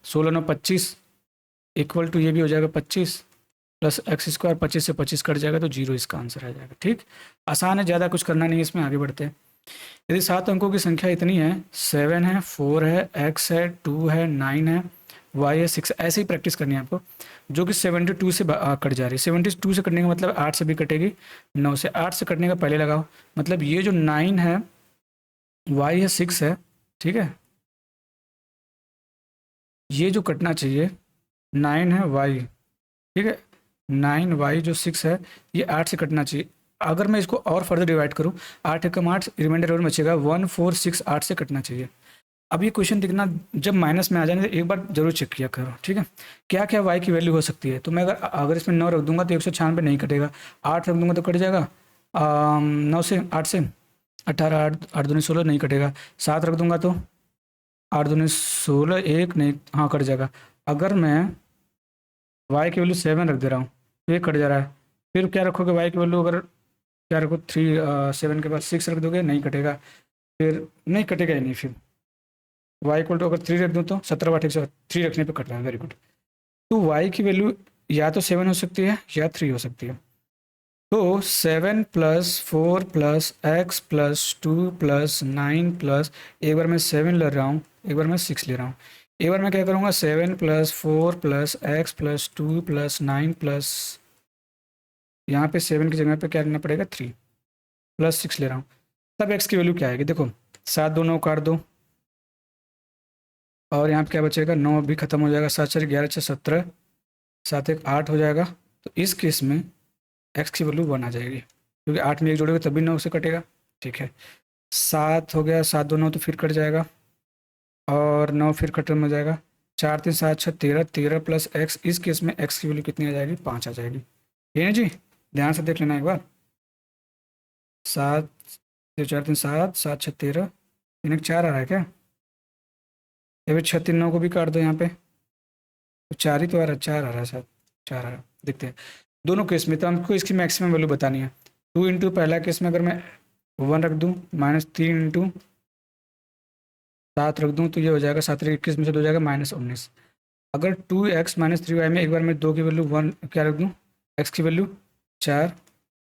16 9 25 इक्वल टू ये भी हो जाएगा 25 प्लस एक्स स्क्वायर, 25 से 25 कट जाएगा तो 0 इसका आंसर आ जाएगा। ठीक, आसान है, ज़्यादा कुछ करना नहीं है इसमें। आगे बढ़ते हैं। यदि 7 अंकों की संख्या इतनी है, 7 है, 4 है, x है, 2 है, 9 है, y है, 6, ऐसे ही प्रैक्टिस करनी है आपको, जो कि 72 से कट जा रही है। 72 से कटने का मतलब 8 से भी कटेगी, 9 से, 8 से कटने का पहले लगाओ, मतलब ये जो 9 है, y है, 6 है, ठीक है, ये जो कटना चाहिए 9 है y, ठीक है, 9y जो 6 है ये 8 से कटना चाहिए। अगर मैं इसको और फर्दर डिवाइड करूँ, 8 एकम 8, रिमाइंडर और बचेगा 1 4 6, 8 से कटना चाहिए। अब ये क्वेश्चन दिखना जब माइनस में आ जाने तो एक बार जरूर चेक किया करो, ठीक है, क्या क्या y की वैल्यू हो सकती है। तो मैं अगर इसमें 9 रख दूंगा तो 196 नहीं कटेगा, 8 रख दूंगा तो कट जाएगा 9 से, 8 से 18, 8 दूनी 16 नहीं कटेगा, 7 रख दूंगा तो 8 दूनी 16 1 नहीं, हाँ कट जाएगा। अगर मैं y की वैल्यू 7 रख दे रहा हूँ तो ये कट जा रहा है। फिर क्या रखोगे y की वैल्यू, अगर क्या रखो 3, 7 के बाद 6 रख दोगे, नहीं कटेगा, फिर नहीं कटेगा ही नहीं। फिर y इक्वल टू अगर 3 रख दूँ तो 17 8 3 रखने पे कट रहा है। Very good. तो y की वैल्यू या तो 7 हो सकती है या 3 हो सकती है। तो 7 plus 4 plus x plus 2 plus 9 plus, एक बार मैं 7 ले रहा हूँ, एक बार मैं 6 ले रहा हूँ। एक बार मैं क्या करूँगा, 7 plus 4 plus x plus 2 plus 9 plus, यहाँ पे 7 की जगह पे क्या लेना पड़ेगा 3 प्लस 6 ले रहा हूँ। तब एक्स की वैल्यू क्या आएगी? देखो 7 2 9 काट दो, और यहाँ पे क्या बचेगा, 9 भी खत्म हो जाएगा, 7 4 11 6 17, 7 1 8 हो जाएगा। तो इस केस में एक्स की वैल्यू 1 आ जाएगी, क्योंकि 8 में 1 जोड़ेगा तभी 9 से कटेगा। ठीक है, 7 हो गया, 7 2 9 तो फिर कट जाएगा, और 9 फिर खत्म हो जाएगा, 4 3 7 6 13, 13 प्लस एक्स, इस केस में एक्स की वैल्यू कितनी आ जाएगी, 5 आ जाएगी। ये है जी, ध्यान से देख लेना एक बार। 7 4 3 7, 7 6 13, 3 1 4 आ रहा है क्या? ये भी 6 3 9 को भी काट दो यहाँ पे, तो 4 ही तो आ रहा है, 4 आ रहा है शायद, 4 आ रहा है, देखते हैं। दोनों केस में तो हमको इसकी मैक्सिमम वैल्यू बतानी है। 2 इंटू पहला केस में अगर मैं 1 रख दूँ, -3 इंटू 7 रख दूँ, तो ये हो जाएगा 7 21 में से 2 हो जाएगा -19। अगर 2x -3y में एक बार मैं 2 की वैल्यू 1 क्या रख दूँ, x की वैल्यू 4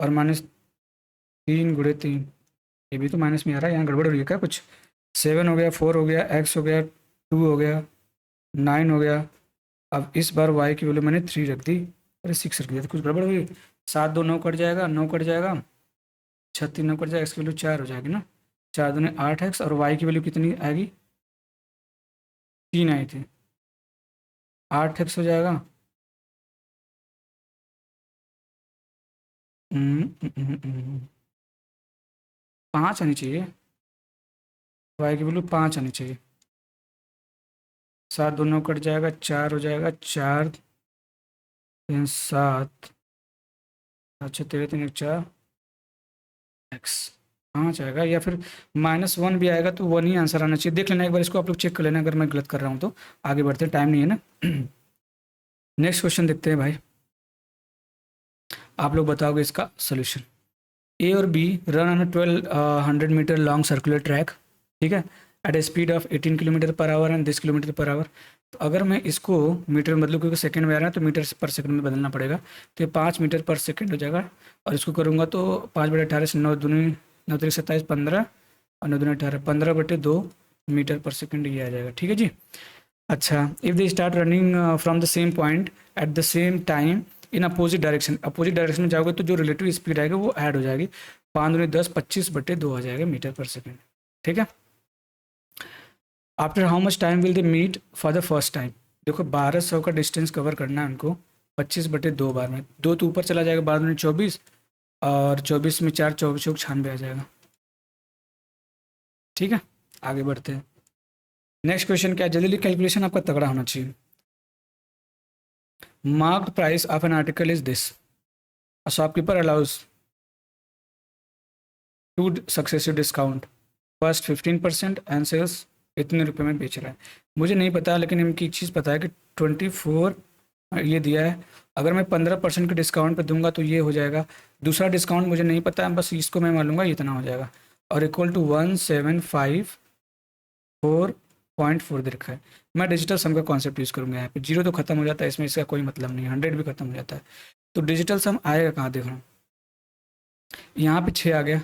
और -3 × 3, ये भी तो माइनस में आ रहा है, यहाँ गड़बड़ हो रही है क्या कुछ? 7 हो गया, 4 हो गया, x हो गया, 2 हो गया, 9 हो गया। अब इस बार y की वैल्यू मैंने 3 रख दी, अरे 6 रख दिया, तो कुछ गड़बड़ हुई। 7 2 9 कट जाएगा, 9 कट जाएगा, 6 3 9 कट जाएगा, x की वैल्यू 4 हो जाएगी ना, 4 दूनी 8x, और y की वैल्यू कितनी आएगी, 3 आई थी, 8x हो जाएगा। 5 आनी चाहिए, y की वैल्यू 5 आनी चाहिए। 7 2 9 कट जाएगा, 4 हो जाएगा, 4 3 7, अच्छा 13 3 1 4 x 5 आएगा, या फिर -1 भी आएगा, तो 1 ही आंसर आना चाहिए। देख लेना एक बार इसको, आप लोग चेक कर लेना अगर मैं गलत कर रहा हूँ तो। आगे बढ़ते, टाइम नहीं है ना। नेक्स्ट क्वेश्चन देखते हैं भाई, आप लोग बताओगे इसका सोल्यूशन। ए और B run on 1200 metre long circular track, ठीक है, at a speed of 18 km/h and 10 km/h। तो अगर मैं इसको मीटर में बदलूँ, क्योंकि सेकंड में आ रहा है तो मीटर पर सेकंड में बदलना पड़ेगा, तो ये 5 मीटर पर सेकंड हो जाएगा। और इसको करूँगा तो 5/18 से 9 दूनी 9 3 27 15 और 9 दूनी 18, 15/2 मीटर पर सेकंड ये आ जाएगा, ठीक है जी। अच्छा, if they start running from the same point at the same time in opposite direction, opposite direction में जाओगे तो जो रिलेटिव स्पीड आएगी वो ऐड हो जाएगी, 5 दूनी 10 25/2 आ जाएगा मीटर पर सेकंड, ठीक है। After how much time will they meet for the first time. देखो 1200 का डिस्टेंस कवर करना है उनको 25/2 बार में, 2 तो ऊपर चला जाएगा, 12 दूनी 24 और 24 में 4 24 96 आ जाएगा, ठीक है। आगे बढ़ते हैं। नेक्स्ट क्वेश्चन क्या है, जल्दी कैलकुलेशन आपका तगड़ा होना चाहिए। Marked price of an article is this, a shopkeeper allows 2 successive discount, first 15% and sales इतने रुपए में बेच रहा है। मुझे नहीं पता, लेकिन इनकी एक चीज़ पता है कि 24 ये दिया है, अगर मैं 15% के डिस्काउंट पे दूंगा तो ये हो जाएगा। दूसरा डिस्काउंट मुझे नहीं पता है, बस इसको मैं मानूंगा इतना हो जाएगा, और इक्वल टू 1754.4 दे रखा है। मैं डिजिटल सम का कॉन्सेप्ट यूज़ करूँगा, यहाँ पे 0 तो खत्म हो जाता है, इसमें इसका कोई मतलब नहीं, 100 भी खत्म हो जाता है। तो डिजिटल सम आएगा कहाँ, देखो यहाँ पे 6 आ गया,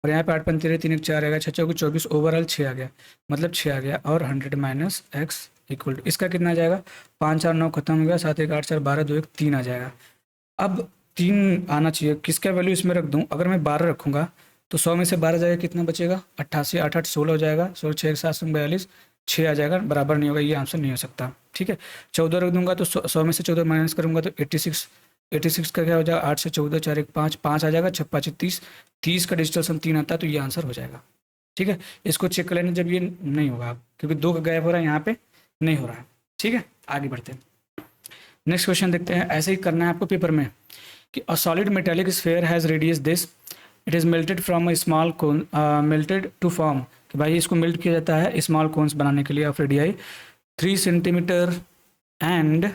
और यहाँ पे 8 5 13 3 1 4 आएगा, 6 चौके 24, ओवरऑल 6 आ गया, मतलब 6 आ गया, और 100 माइनस एक्स इक्वल टू इसका कितना आ जाएगा, 5 4 9 खत्म हो गया, 7 1 8 4 12 2 1 3 आ जाएगा। अब 3 आना चाहिए, किसका वैल्यू इसमें रख दूँ, अगर मैं 12 रखूँगा तो 100 में से 12 जाएगा, कितना बचेगा 88, 8 8 16 हो जाएगा, 16 6 7 42 6 आ जाएगा, बराबर नहीं होगा, ये आंसर नहीं हो सकता, ठीक है। 14 रख दूंगा तो 100 में से 14 माइनस करूँगा तो 86, 86 का क्या हो जाएगा, 8 से 14 4 1 5 5 आ जाएगा, 6 5 30, 30 का डिजिटल सम 3 आता है, तो ये आंसर हो जाएगा, ठीक है। इसको चेक कर लेना जब ये नहीं होगा, क्योंकि 2 का गैप हो रहा है, यहाँ पे नहीं हो रहा है, ठीक है। आगे बढ़ते हैं, नेक्स्ट क्वेश्चन देखते हैं। ऐसे ही करना है आपको पेपर में कि a solid metallic sphere has radius this, it is melted from a small cone, melted to form, कि भाई इसको मेल्ट किया जाता है स्मॉल कोन्स बनाने के लिए of radii 3 centimetre and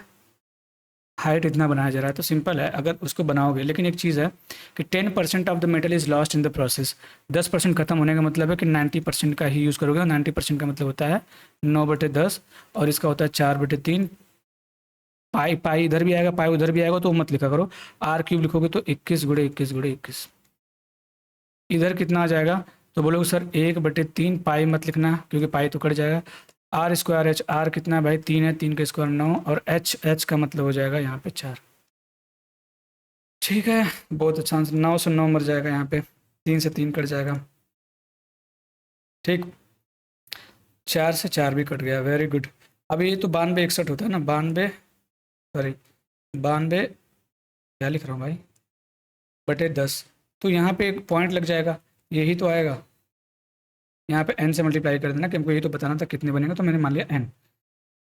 height इतना बनाया जा रहा है। तो सिंपल है अगर उसको बनाओगे, लेकिन एक चीज़ है कि 10% of the metal is lost in the process, 10% खत्म होने का मतलब है कि 90% का ही यूज़ करोगे, और 90% का मतलब होता है 9/10, और इसका होता है 4/3। पाई पाई इधर भी आएगा, पाई उधर भी आएगा, तो मत लिखा करो। r³ लिखोगे तो 21 × 21 × 21, इधर कितना आ जाएगा, तो बोलोगे सर 1/3, पाई मत लिखना क्योंकि पाई तो कट जाएगा। r² h, r कितना है भाई 3 है, 3 का स्क्वायर 9, और h का मतलब हो जाएगा यहाँ पे 4, ठीक है। बहुत अच्छा आंसर, 9 से 9 मर जाएगा यहाँ पे, 3 से 3 कट जाएगा, ठीक। 4 से 4 भी कट गया, वेरी गुड। अब ये तो 92 61 होता है ना, 92 सॉरी 92, क्या लिख रहा हूँ भाई, /10, तो यहाँ पे एक पॉइंट लग जाएगा, यही तो आएगा। यहाँ पे n से मल्टीप्लाई कर देना, कि हमको ये तो बताना था कितने बनेगा, तो मैंने मान लिया n।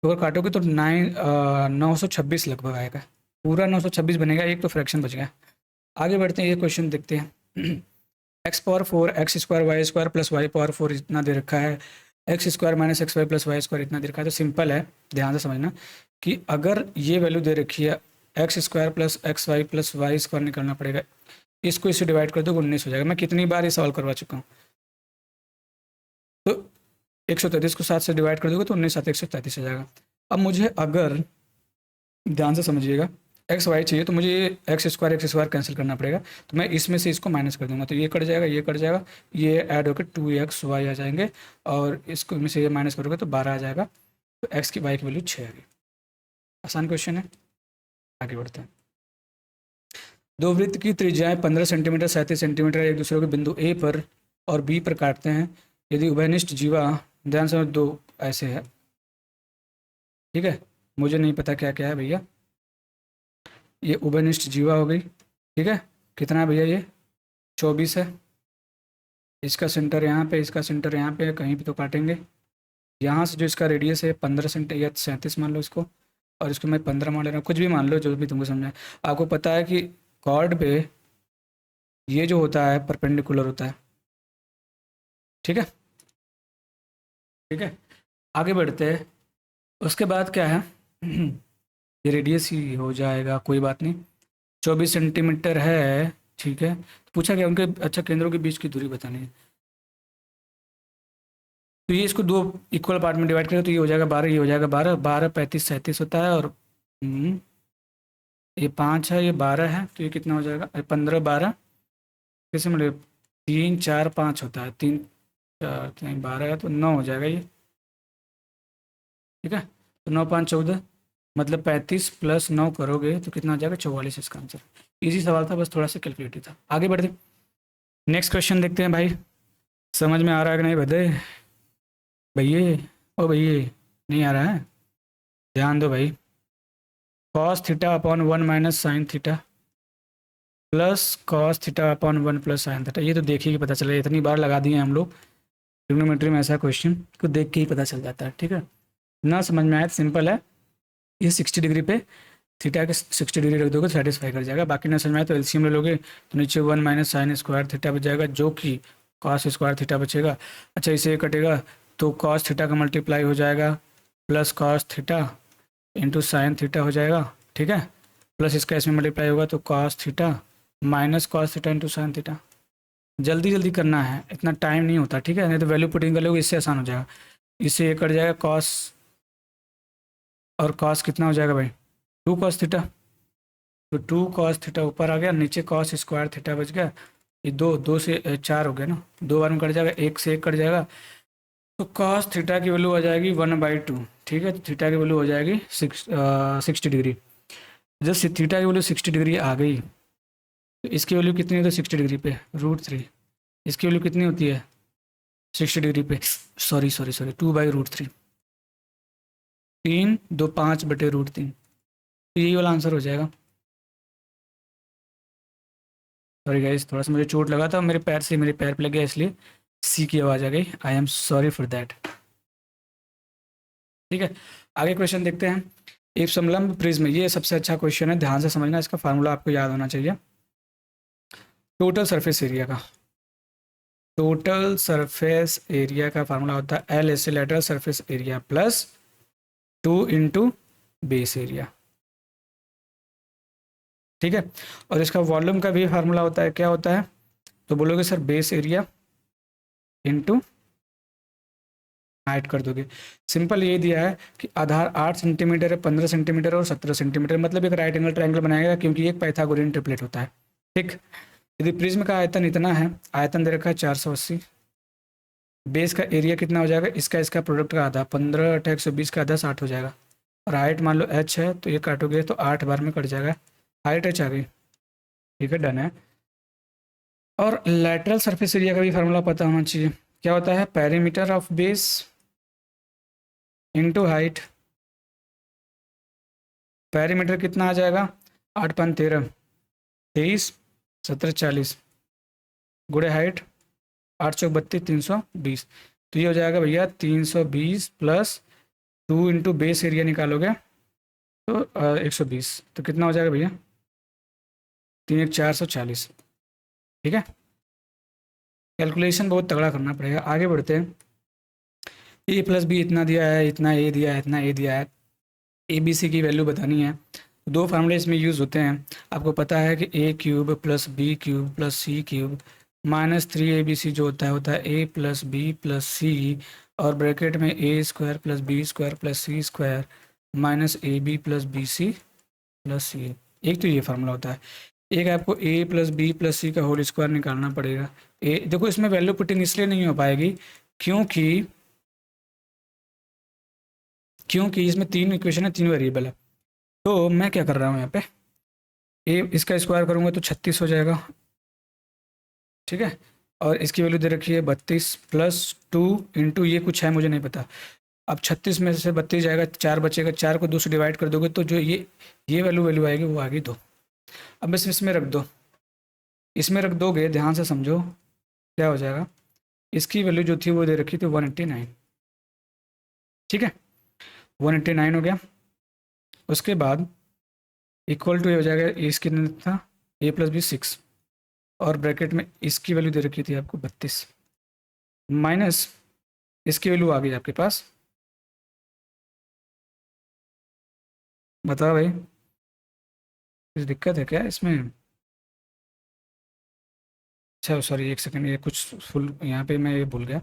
तो अगर काटोगे तो 926 लगभग आएगा, पूरा 926 बनेगा, एक तो फ्रैक्शन बच गया। आगे बढ़ते हैं, ये क्वेश्चन देखते हैं। X power 4 X square Y square plus Y power 4 इतना दे रखा है, X square minus X Y plus Y square इतना दे रखा है। तो सिंपल है, ध्यान से समझना कि अगर ये वैल्यू दे रखी है X square plus Y square निकालना पड़ेगा, इसको इससे डिवाइड कर दो 19 हो जाएगा। मैं कितनी बार ये सॉल्व करवा चुका हूँ। तो 133 को 7 से डिवाइड कर दोगे तो 19 7 133 हो जाएगा। अब मुझे अगर ध्यान से समझिएगा एक्स वाई चाहिए तो मुझे ये एक्स स्क्वायर कैंसिल करना पड़ेगा। तो मैं इसमें से इसको माइनस कर दूंगा, तो ये कट जाएगा, ये कट जाएगा, ये ऐड होकर 2xy आ जाएंगे, और इसको में से ये माइनस करोगे तो 12 आ जाएगा। तो एक्स की वाई की वैल्यू 6 आ गई। आसान क्वेश्चन है, आगे बढ़ते हैं। दो वृत्त की त्रिज्याएं 15 सेंटीमीटर 37 सेंटीमीटर एक दूसरे को बिंदु ए पर और बी पर काटते हैं। यदि उभयनिष्ठ जीवा, ध्यान से दो ऐसे है, ठीक है, मुझे नहीं पता क्या क्या है भैया, ये उभयनिष्ठ जीवा हो गई, ठीक है। कितना है भैया, ये 24 है। इसका सेंटर यहाँ पे, इसका सेंटर यहाँ पे, कहीं पे तो काटेंगे। यहाँ से जो इसका रेडियस है 15 सेंटीमीटर या 37 मान लो इसको, और इसको मैं 15 मान ले रहा हूँ, कुछ भी मान लो, जो भी तुमको समझाए। आपको पता है कि कॉर्ड पे ये जो होता है परपेंडिकुलर होता है, ठीक है, ठीक है। आगे बढ़ते हैं, उसके बाद क्या है, ये रेडियस ही हो जाएगा, कोई बात नहीं। 24 सेंटीमीटर है, ठीक है। तो पूछा गया उनके अच्छा केंद्रों के बीच की दूरी बतानी है। तो ये इसको दो इक्वल पार्ट में डिवाइड करें तो ये हो जाएगा 12, ये हो जाएगा 12, 12 35 37 होता है, और ये 5 है, ये 12 है, तो ये कितना हो जाएगा 15 12 कैसे मिले, 3 4 5 होता है, 3 4 3 12 है तो 9 हो जाएगा ये, ठीक है। तो 9 5 14 मतलब 35 प्लस 9 करोगे तो कितना आ जाएगा 44, इसका आंसर। इजी सवाल था, बस थोड़ा सा कैलकुलेटिव था। आगे बढ़ते नेक्स्ट क्वेश्चन देखते हैं भाई, समझ में आ रहा है कि नहीं भदे भैये, ओ भैये नहीं आ रहा है, ध्यान दो भाई। Cos theta upon 1 minus sine theta plus cos theta upon 1 plus sine theta, ये तो देखिए कि पता चला, इतनी बार लगा दिए हम लोग ट्रिग्नोमेट्री में, ऐसा क्वेश्चन को देख के ही पता चल जाता है, ठीक है। ना समझ में आया तो सिंपल है, ये 60 डिग्री पे थीटा के 60 डिग्री रख दोगे तो सेटिस्फाई कर जाएगा। बाकी ना समझ में आए तो एलसीएम ले लोगे, तो नीचे 1 माइनस साइन स्क्वायर थीटा बच जाएगा, जो कि कॉस स्क्वायर थीटा बचेगा। अच्छा, इसे ये कटेगा तो कॉस थीटा का मल्टीप्लाई हो जाएगा plus cos theta into sine theta हो जाएगा, ठीक है। प्लस इसका इसमें मल्टीप्लाई होगा तो cos theta minus cos theta into sine theta. जल्दी जल्दी करना है, इतना टाइम नहीं होता, ठीक है, नहीं तो वैल्यू पुटिंग कर लोगे, इससे आसान हो जाएगा। इससे ये कट जाएगा कॉस, और कॉस कितना हो जाएगा भाई 2 कॉस थीटा, तो 2 कॉस थीटा ऊपर आ गया, नीचे कॉस स्क्वायर थीटा बच गया। ये दो दो से 4 हो गया ना, 2 बार में कट जाएगा, 1 से 1 कट जाएगा, तो कॉस थीटा की वैल्यू आ जाएगी 1/2, ठीक है। तो थीटा की वैल्यू हो जाएगी 60 डिग्री। जब थीटा की वैल्यू 60 डिग्री आ गई तो इसकी वैल्यू कितनी होती है 60 डिग्री पे √3, इसकी वैल्यू कितनी होती है 60 डिग्री पे, सॉरी 2/√3, 3 2 5/√3, तो यही वाला आंसर हो जाएगा। सॉरी गाइस, थोड़ा सा मुझे चोट लगा था, मेरे पैर पे लग गया, इसलिए सी की आवाज़ आ गई, I am sorry for that, ठीक है। आगे क्वेश्चन देखते हैं। एक समलंब प्रिज्म, ये सबसे अच्छा क्वेश्चन है, ध्यान से समझना, इसका फार्मूला आपको याद होना चाहिए। टोटल सरफेस एरिया का, टोटल सरफेस एरिया का फार्मूला होता है L S lateral surface area plus 2 into base area, ठीक है। और इसका वॉल्यूम का भी फार्मूला होता है, क्या होता है, तो बोलोगे sir base area into height कर दोगे। सिंपल ये दिया है कि आधार 8 सेंटीमीटर है, 15 सेंटीमीटर और 17 सेंटीमीटर, मतलब एक राइट एंगल ट्रायंगल बनाएगा, क्योंकि एक पाइथागोरियन ट्रिपलेट होता है, ठीक। यदि प्रिज्म का आयतन इतना है, आयतन दे रखा है 480, बेस का एरिया कितना हो जाएगा, इसका प्रोडक्ट का आधा 15 × 120 का आधा 60 हो जाएगा, और हाइट मान लो h है, तो ये काटोगे तो 8 बार में कट जाएगा, हाइट h आ गई, ठीक है, डन है। और लैटरल सरफेस एरिया का भी फार्मूला पता होना चाहिए, क्या होता है, perimeter of base into height. Perimeter कितना आ जाएगा, 8 × 5 = 13, 23 17 40 गुड़े हाइट 8 × 4 = 32 320, तो ये हो जाएगा भैया 320 प्लस 2 इंटू बेस एरिया निकालोगे तो 120, तो कितना हो जाएगा भैया? 3 1 440। ठीक है, कैलकुलेशन बहुत तगड़ा करना पड़ेगा। आगे बढ़ते हैं। ए प्लस बी इतना दिया है, इतना ए दिया है, इतना ए दिया है, ए बी सी की वैल्यू बतानी है। दो फार्मूले इसमें यूज़ होते हैं। आपको पता है कि A cube plus B cube plus C cube minus 3 ABC जो होता है A plus B plus C, और ब्रैकेट में A square plus B square plus C square minus A B plus B C plus C. एक तो ये formula होता है। एक आपको A plus B plus C का होल स्क्वायर निकालना पड़ेगा। ए देखो, इसमें वैल्यू पुटिंग इसलिए नहीं हो पाएगी क्योंकि क्योंकि इसमें 3 इक्वेशन है, 3 वेरिएबल है। तो मैं क्या कर रहा हूँ यहाँ पे, ए इसका स्क्वायर करूँगा तो 36 हो जाएगा। ठीक है, और इसकी वैल्यू दे रखी है 32 प्लस 2 इंटू ये कुछ है मुझे नहीं पता। अब 36 में से 32 जाएगा, 4 बचेगा, 4 को 2 से डिवाइड कर दोगे तो जो ये वैल्यू वैल्यू आएगी वो आएगी 2। अब बस इसमें रख दो, इसमें रख दोगे, ध्यान से समझो क्या हो जाएगा। इसकी वैल्यू जो थी वो दे रखी थी 189। ठीक है, 189 हो गया। उसके बाद इक्वल टू ये हो जाएगा, इस कितने था, ए प्लस बी 6, और ब्रैकेट में इसकी वैल्यू दे रखी थी आपको 32 माइनस इसकी वैल्यू आ गई आपके पास। बताओ भाई, कुछ दिक्कत है क्या इसमें? अच्छा सॉरी, एक सेकंड, ये कुछ फुल यहाँ पे मैं ये भूल गया।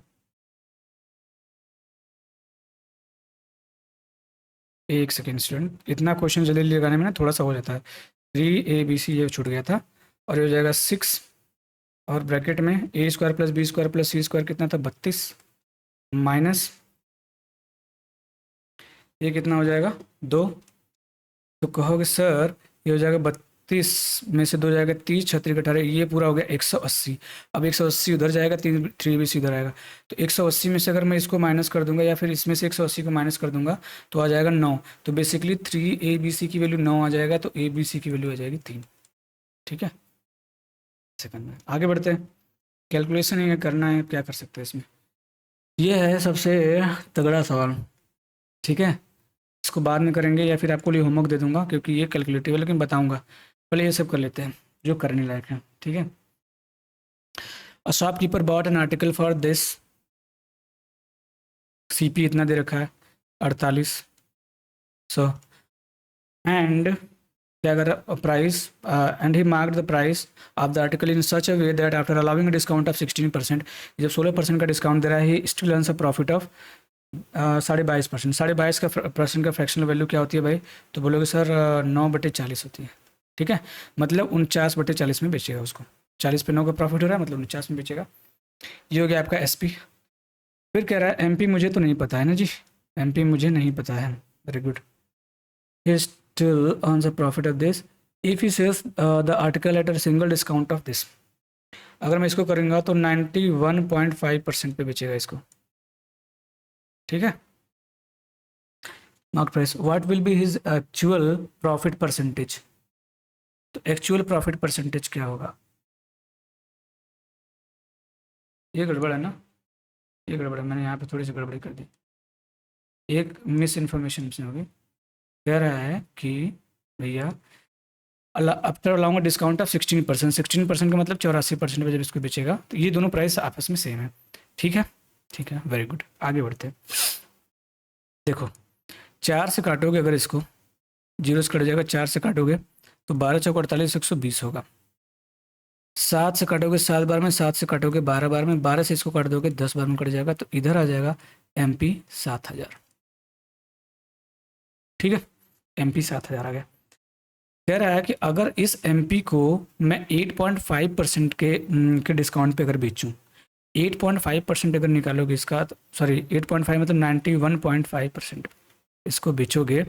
एक सेकंड स्टूडेंट, इतना क्वेश्चन जल्दी लगाने में ना थोड़ा सा हो जाता है। 3 ABC ये छूट गया था, और ये हो जाएगा 6, और ब्रैकेट में A square plus B square plus C square कितना था 32 माइनस ये कितना हो जाएगा 2। तो कहोगे सर ये हो जाएगा 32 में से 2 जाएगा 30, 36 18, ये पूरा हो गया 180। अब 180 उधर जाएगा, 3 3 ABC उधर आएगा। तो 180 में से अगर मैं इसको माइनस कर दूंगा या फिर इसमें से 180 को माइनस कर दूंगा तो आ जाएगा 9। तो बेसिकली 3 ABC की वैल्यू 9 आ जाएगा, तो ABC की वैल्यू आ जाएगी 3। ठीक है, सेकंड में आगे बढ़ते हैं। कैलकुलेशन ये करना है, क्या कर सकते हैं इसमें। ये है सबसे तगड़ा सवाल। ठीक है, इसको बाद में करेंगे या फिर आपको लिए होमवर्क दे दूंगा क्योंकि ये कैलकुलेटिव है, लेकिन बताऊंगा। पहले ये सब कर लेते हैं जो करने लायक है। ठीक है, a shopkeeper bot an article for this, CP इतना दे रखा है 4800, एंड क्या कर रहा price, and he marked the price of the article in such a way that after allowing discount of 16%, जब 16% का डिस्काउंट दे रहा है, he still earns a profit of 22%। 22 का परसेंट का फ्रैक्शनल वैल्यू क्या होती है भाई? तो बोलोगे सर 9/40 होती है। ठीक है, मतलब 49/40 में बेचेगा उसको। 40 पे 9 का प्रॉफिट हो रहा है, मतलब 49 में बेचेगा। ये हो गया आपका SP। फिर कह रहा है MP मुझे तो नहीं पता है ना जी, MP मुझे नहीं पता है। Very good. he still earns a profit of this if he sells the article at a single discount of this। अगर मैं इसको करूँगा तो 91.5% पे बेचेगा इसको। ठीक है, mark price, what will be his actual profit percentage. तो एक्चुअल प्रॉफिट परसेंटेज क्या होगा? ये गड़बड़ है ना, ये गड़बड़ है, मैंने यहाँ पे थोड़ी सी गड़बड़ी कर दी, एक मिस इन्फॉर्मेशन से होगी। कह रहा है कि भैया आफ्टर अलाउंग डिस्काउंट ऑफ 16%, 16% का मतलब 84% पे जब इसको बेचेगा, तो ये दोनों प्राइस आपस में सेम है। ठीक है, ठीक है, वेरी गुड। आगे बढ़ते हैं। देखो, 4 से काटोगे अगर इसको, 0 से कट जाएगा, 4 से काटोगे तो 12 चौक 48, 120 होगा। 7 से काटोगे 7 बार में, 7 से काटोगे 12 बार में, 12 से इसको काट दोगे 10 बार में कट जाएगा, तो इधर आ जाएगा MP 7000। ठीक है, MP 7000 आ गया। कह रहा है कि अगर इस MP को मैं 8.5% के डिस्काउंट पे अगर बेचूं, 8.5% अगर निकालोगे इसका, सॉरी 8.5 मतलब 91.5% इसको बेचोगे,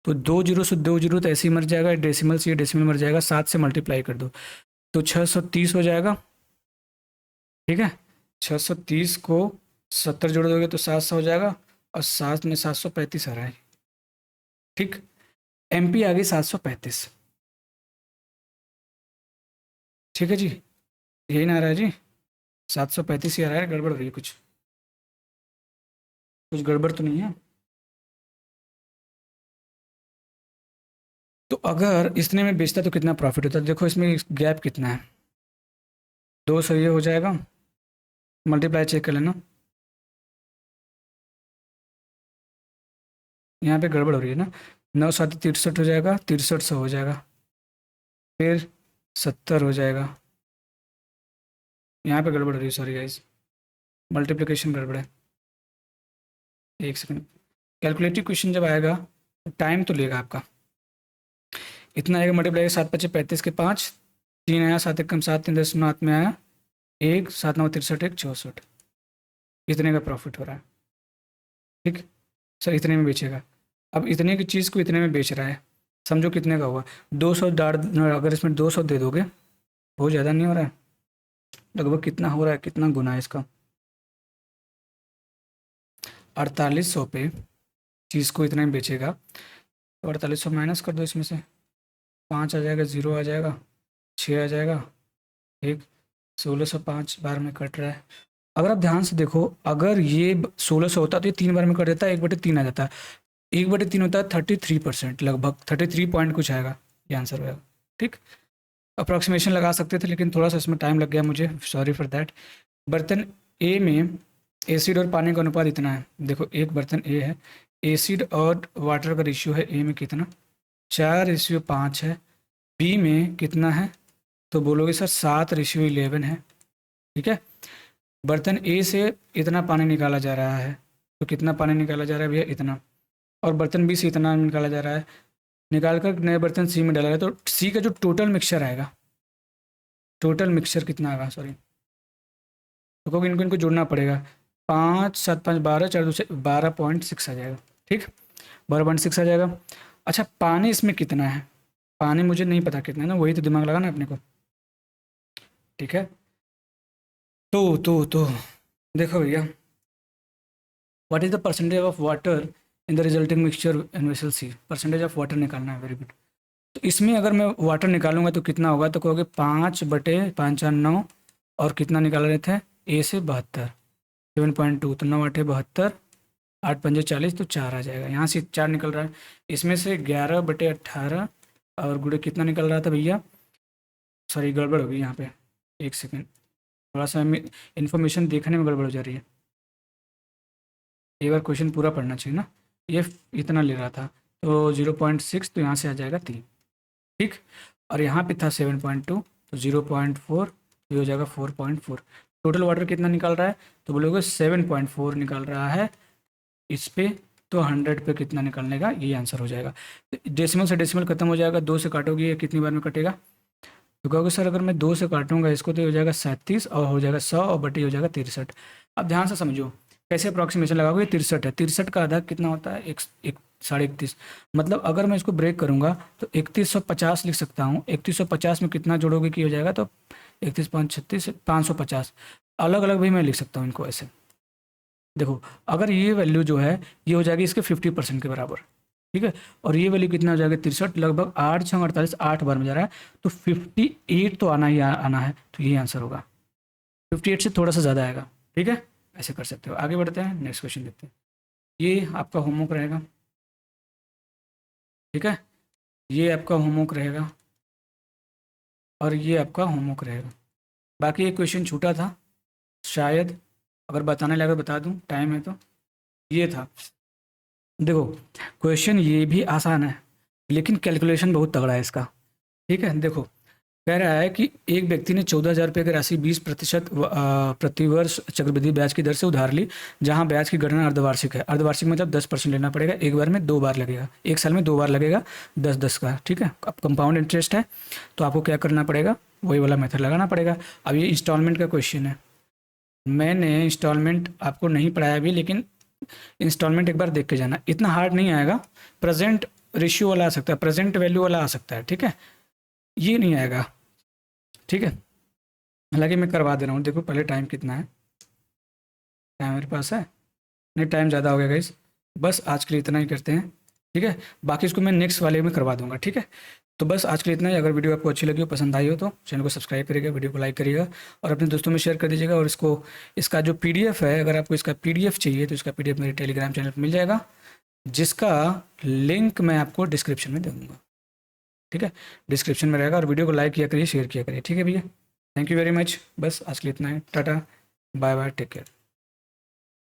तो 2 जीरो से 2 जीरो तो ऐसे ही मर जाएगा, डेसिमल से ये डेसिमल मर जाएगा, 7 से मल्टीप्लाई कर दो तो 630 हो जाएगा। ठीक है, 630 को 70 जोड़ दोगे तो 700 हो जाएगा, और 7 में 735 आ रहा है। ठीक, MP आ गई 735। ठीक है जी, यही ना आ रहा है जी, 735 ही आ रहा है, गड़बड़ हो रही है कुछ, कुछ गड़बड़ तो नहीं है? तो अगर इतने में बेचता तो कितना प्रॉफिट होता है? देखो इसमें गैप कितना है, 200 ये हो जाएगा, मल्टीप्लाई चेक कर लेना, यहाँ पे गड़बड़ हो रही है ना, 9 7 63 हो जाएगा, 6300 हो जाएगा, फिर 70 हो जाएगा, यहाँ पे गड़बड़ हो रही है, सॉरी गाइस, मल्टीप्लिकेशन गड़बड़ है। एक सेकंड, कैलकुलेटिव क्वेश्चन जब आएगा तो टाइम तो लेगा आपका, इतना आएगा, मल्टीप्लाई 7 5 35 के 5, 3 आया, 7 1 कम 7, 3 10 9 हाथ में आया, 1 7 9 63 1 64, इतने का प्रॉफिट हो रहा है। ठीक सर, इतने में बेचेगा। अब इतने की चीज़ को इतने में बेच रहा है, समझो कितने का हुआ, 200 डाल, अगर इसमें 200 दे दोगे, बहुत ज़्यादा नहीं हो रहा है, लगभग कितना हो रहा है, कितना गुना है इसका, 4800 पे चीज़ को इतने में बेचेगा, तो 4800 माइनस कर दो इसमें से, 5 आ जाएगा, 0 आ जाएगा, 6 आ जाएगा, एक 1605 बार में कट रहा है। अगर आप ध्यान से देखो, अगर ये 1600 होता तो ये 3 बार में कट देता है, 1/3 आ जाता है, 1/3 होता है 33%, लगभग 33 पॉइंट कुछ आएगा, ये आंसर होगा। ठीक, अप्रॉक्सीमेशन लगा सकते थे लेकिन थोड़ा सा इसमें टाइम लग गया मुझे, सॉरी फॉर दैट। बर्तन ए में एसिड और पानी का अनुपात इतना है, देखो एक बर्तन ए है, एसिड और वाटर का रेशियो है ए में कितना, 4:5 है, बी में कितना है, तो बोलोगे सर 7:11 है। ठीक है, बर्तन ए से इतना पानी निकाला जा रहा है, तो कितना पानी निकाला जा रहा है भैया, इतना, और बर्तन बी से इतना निकाला जा रहा है, निकाल कर नए बर्तन सी में डाला है, तो सी का जो टोटल मिक्सचर आएगा, टोटल मिक्सचर कितना आएगा, सॉरी, तो क्योंकि इनको इनको जोड़ना पड़ेगा, 5 7 5 12, 4 2 12.6 आ जाएगा। ठीक, 12.6 आ जाएगा। अच्छा, पानी इसमें कितना है, पानी मुझे नहीं पता कितना है ना, वही तो दिमाग लगाना अपने को। ठीक है, तो देखो भैया, what is the percentage of water in the resulting mixture in vessel C, percentage of water निकालना है, वेरी गुड। तो इसमें अगर मैं वाटर निकालूंगा तो कितना होगा, तो कहोगे 5/5 4 9, और कितना निकाल रहे थे, ए से 72, 7.2, तो 9 8 72, 8 5 40, तो 4 आ जाएगा, यहाँ से 4 निकल रहा है, इसमें से 11/18, और गुड़े कितना निकल रहा था भैया, सॉरी गड़बड़ हो गई यहाँ पे, एक सेकेंड, थोड़ा सा इन्फॉर्मेशन देखने में गड़बड़ हो जा रही है, एक बार क्वेश्चन पूरा पढ़ना चाहिए ना, ये इतना ले रहा था, तो 0.6, तो यहाँ से आ जाएगा 3। ठीक, और यहाँ पे था 7.2, तो 0.4, ये हो जाएगा 4.4। टोटल वाटर कितना निकाल रहा है, तो बोलोगे 7.4 निकाल रहा है इस पे, तो 100 पे कितना निकालने का, ये आंसर हो जाएगा। डेसिमल से डेसिमल खत्म हो जाएगा, 2 से काटोगे, ये कितनी बार में कटेगा, तो कहोगे सर अगर मैं 2 से काटूंगा इसको तो हो जाएगा 37, और हो जाएगा 100, और बटे हो जाएगा 63। अब ध्यान से समझो कैसे अप्रॉक्सीमेशन लगाओगे, 63 है, 63 का आधा कितना होता है, एक 31.5, मतलब अगर मैं इसको ब्रेक करूंगा तो 3150 लिख सकता हूँ, 3150 में कितना जोड़ोगे कि हो जाएगा, तो 31 5 36 550, अलग अलग भी मैं लिख सकता हूँ इनको ऐसे। देखो अगर ये वैल्यू जो है ये हो जाएगी इसके 50% के बराबर, ठीक है, और ये वैल्यू कितना हो जाएगा 63, लगभग 8 6 48, 8 बार में जा रहा है, तो 58 तो आना ही आना है, तो ये आंसर होगा, 58 से थोड़ा सा ज़्यादा आएगा। ठीक है, ऐसे कर सकते हो। आगे बढ़ते हैं, नेक्स्ट क्वेश्चन देखते हैं, ये आपका होमवर्क रहेगा। ठीक है, ये आपका होमवर्क रहेगा, और ये आपका होमवर्क रहेगा। बाकी एक क्वेश्चन छूटा था शायद, अगर बताने लगा बता दूं, टाइम है तो, ये था, देखो क्वेश्चन ये भी आसान है लेकिन कैलकुलेशन बहुत तगड़ा है इसका। ठीक है, देखो कह रहा है कि एक व्यक्ति ने 14,000 रुपये की राशि 20% प्रतिवर्ष चक्रवृद्धि ब्याज की दर से उधार ली, जहां ब्याज की गणना अर्धवार्षिक है। अर्धवार्षिक मतलब 10% लेना पड़ेगा, एक बार में 2 बार लगेगा, एक साल में 2 बार लगेगा, 10-10 का। ठीक है, अब कंपाउंड इंटरेस्ट है तो आपको क्या करना पड़ेगा, वही वाला मेथड लगाना पड़ेगा। अब ये इंस्टॉलमेंट का क्वेश्चन है, मैंने इंस्टॉलमेंट आपको नहीं पढ़ाया अभी, लेकिन इंस्टॉलमेंट एक बार देख के जाना, इतना हार्ड नहीं आएगा। प्रेजेंट रेशियो वाला आ सकता है, प्रेजेंट वैल्यू वाला आ सकता है, ठीक है, ये नहीं आएगा। ठीक है, हालांकि मैं करवा दे रहा हूँ, देखो पहले टाइम कितना है, टाइम मेरे पास है नहीं, टाइम ज़्यादा हो गया गाइस, बस आज के लिए इतना ही करते हैं। ठीक है, बाकी इसको मैं नेक्स्ट वाले में करवा दूंगा। ठीक है, तो बस आज के लिए इतना ही। अगर वीडियो आपको अच्छी लगी हो, पसंद आई हो, तो चैनल को सब्सक्राइब करिएगा, वीडियो को लाइक करिएगा, और अपने दोस्तों में शेयर कर दीजिएगा। और इसको, इसका जो PDF है, अगर आपको इसका PDF चाहिए तो इसका PDF मेरे टेलीग्राम चैनल पर मिल जाएगा, जिसका लिंक मैं आपको डिस्क्रिप्शन में दे दूँगा। ठीक है, डिस्क्रिप्शन में रहेगा। और वीडियो को लाइक किया करिए, शेयर किया करिए। ठीक है भैया, थैंक यू वेरी मच। बस आज के लिए इतना है, tata bye bye, take care.